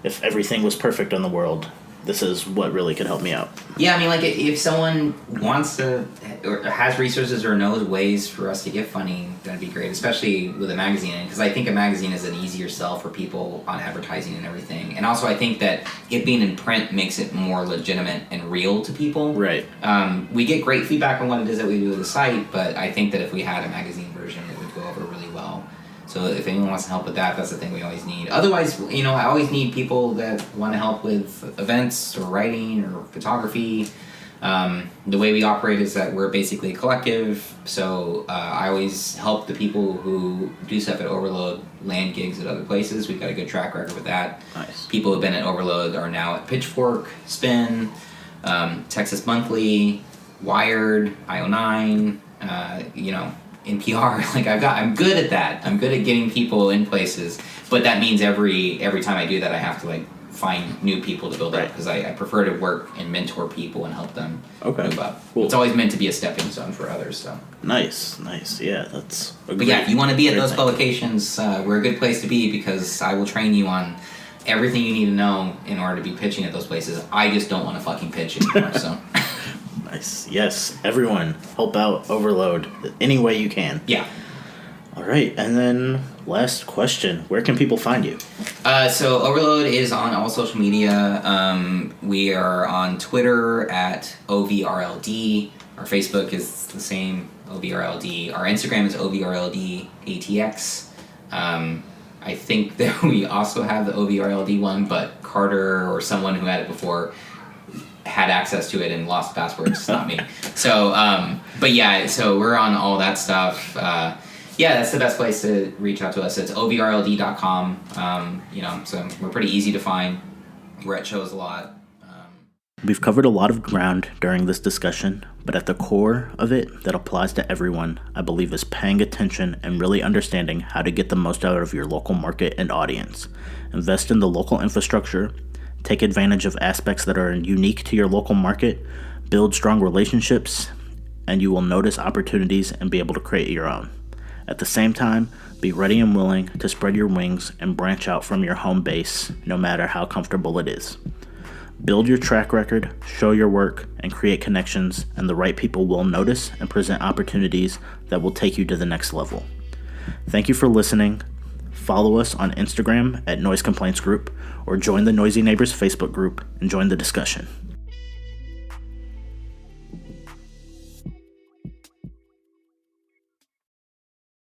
if everything was perfect in the world, this is what really could help me out. Yeah, I mean, like, if someone wants to, or has resources or knows ways for us to get funding, that'd be great, especially with a magazine. Because I think a magazine is an easier sell for people on advertising and everything. And also, I think that it being in print makes it more legitimate and real to people. Right. We get great feedback on what it is that we do with the site, but I think that if we had a magazine version, it would go over really well. So if anyone wants to help with that, that's the thing we always need. Otherwise, I always need people that want to help with events or writing or photography. The way we operate is that we're basically a collective. So I always help the people who do stuff at Overload land gigs at other places. We've got a good track record with that. Nice. People who've been at Overload are now at Pitchfork, Spin, Texas Monthly, Wired, IO9, NPR. Like I'm good at that. I'm good at getting people in places, but that means every time I do that, I have to like find new people to build up, because I prefer to work and mentor people and help them move up. Cool. It's always meant to be a stepping stone for others. So nice. Yeah, that's. But yeah, if you want to be at those publications, we're a good place to be, because I will train you on everything you need to know in order to be pitching at those places. I just don't want to fucking pitch anymore. So. Nice. Yes, everyone, help out Overload any way you can. Yeah. All right, and then last question: where can people find you? So Overload is on all social media. We are on Twitter at OVRLD. Our Facebook is the same, OVRLD. Our Instagram is OVRLDATX. I think that we also have the OVRLD one, but Carter or someone who had it before had access to it and lost passwords. Not me. So, but yeah, so we're on all that stuff. Yeah, that's the best place to reach out to us. It's OVRLD.com. So we're pretty easy to find. We're at shows a lot. We've covered a lot of ground during this discussion, but at the core of it that applies to everyone, I believe, is paying attention and really understanding how to get the most out of your local market and audience. Invest in the local infrastructure, take advantage of aspects that are unique to your local market, build strong relationships, and you will notice opportunities and be able to create your own. At the same time, be ready and willing to spread your wings and branch out from your home base, no matter how comfortable it is. Build your track record, show your work, and create connections, and the right people will notice and present opportunities that will take you to the next level. Thank you for listening. Follow us on Instagram at Noise Complaints Group, or join the Noisy Neighbors Facebook group and join the discussion.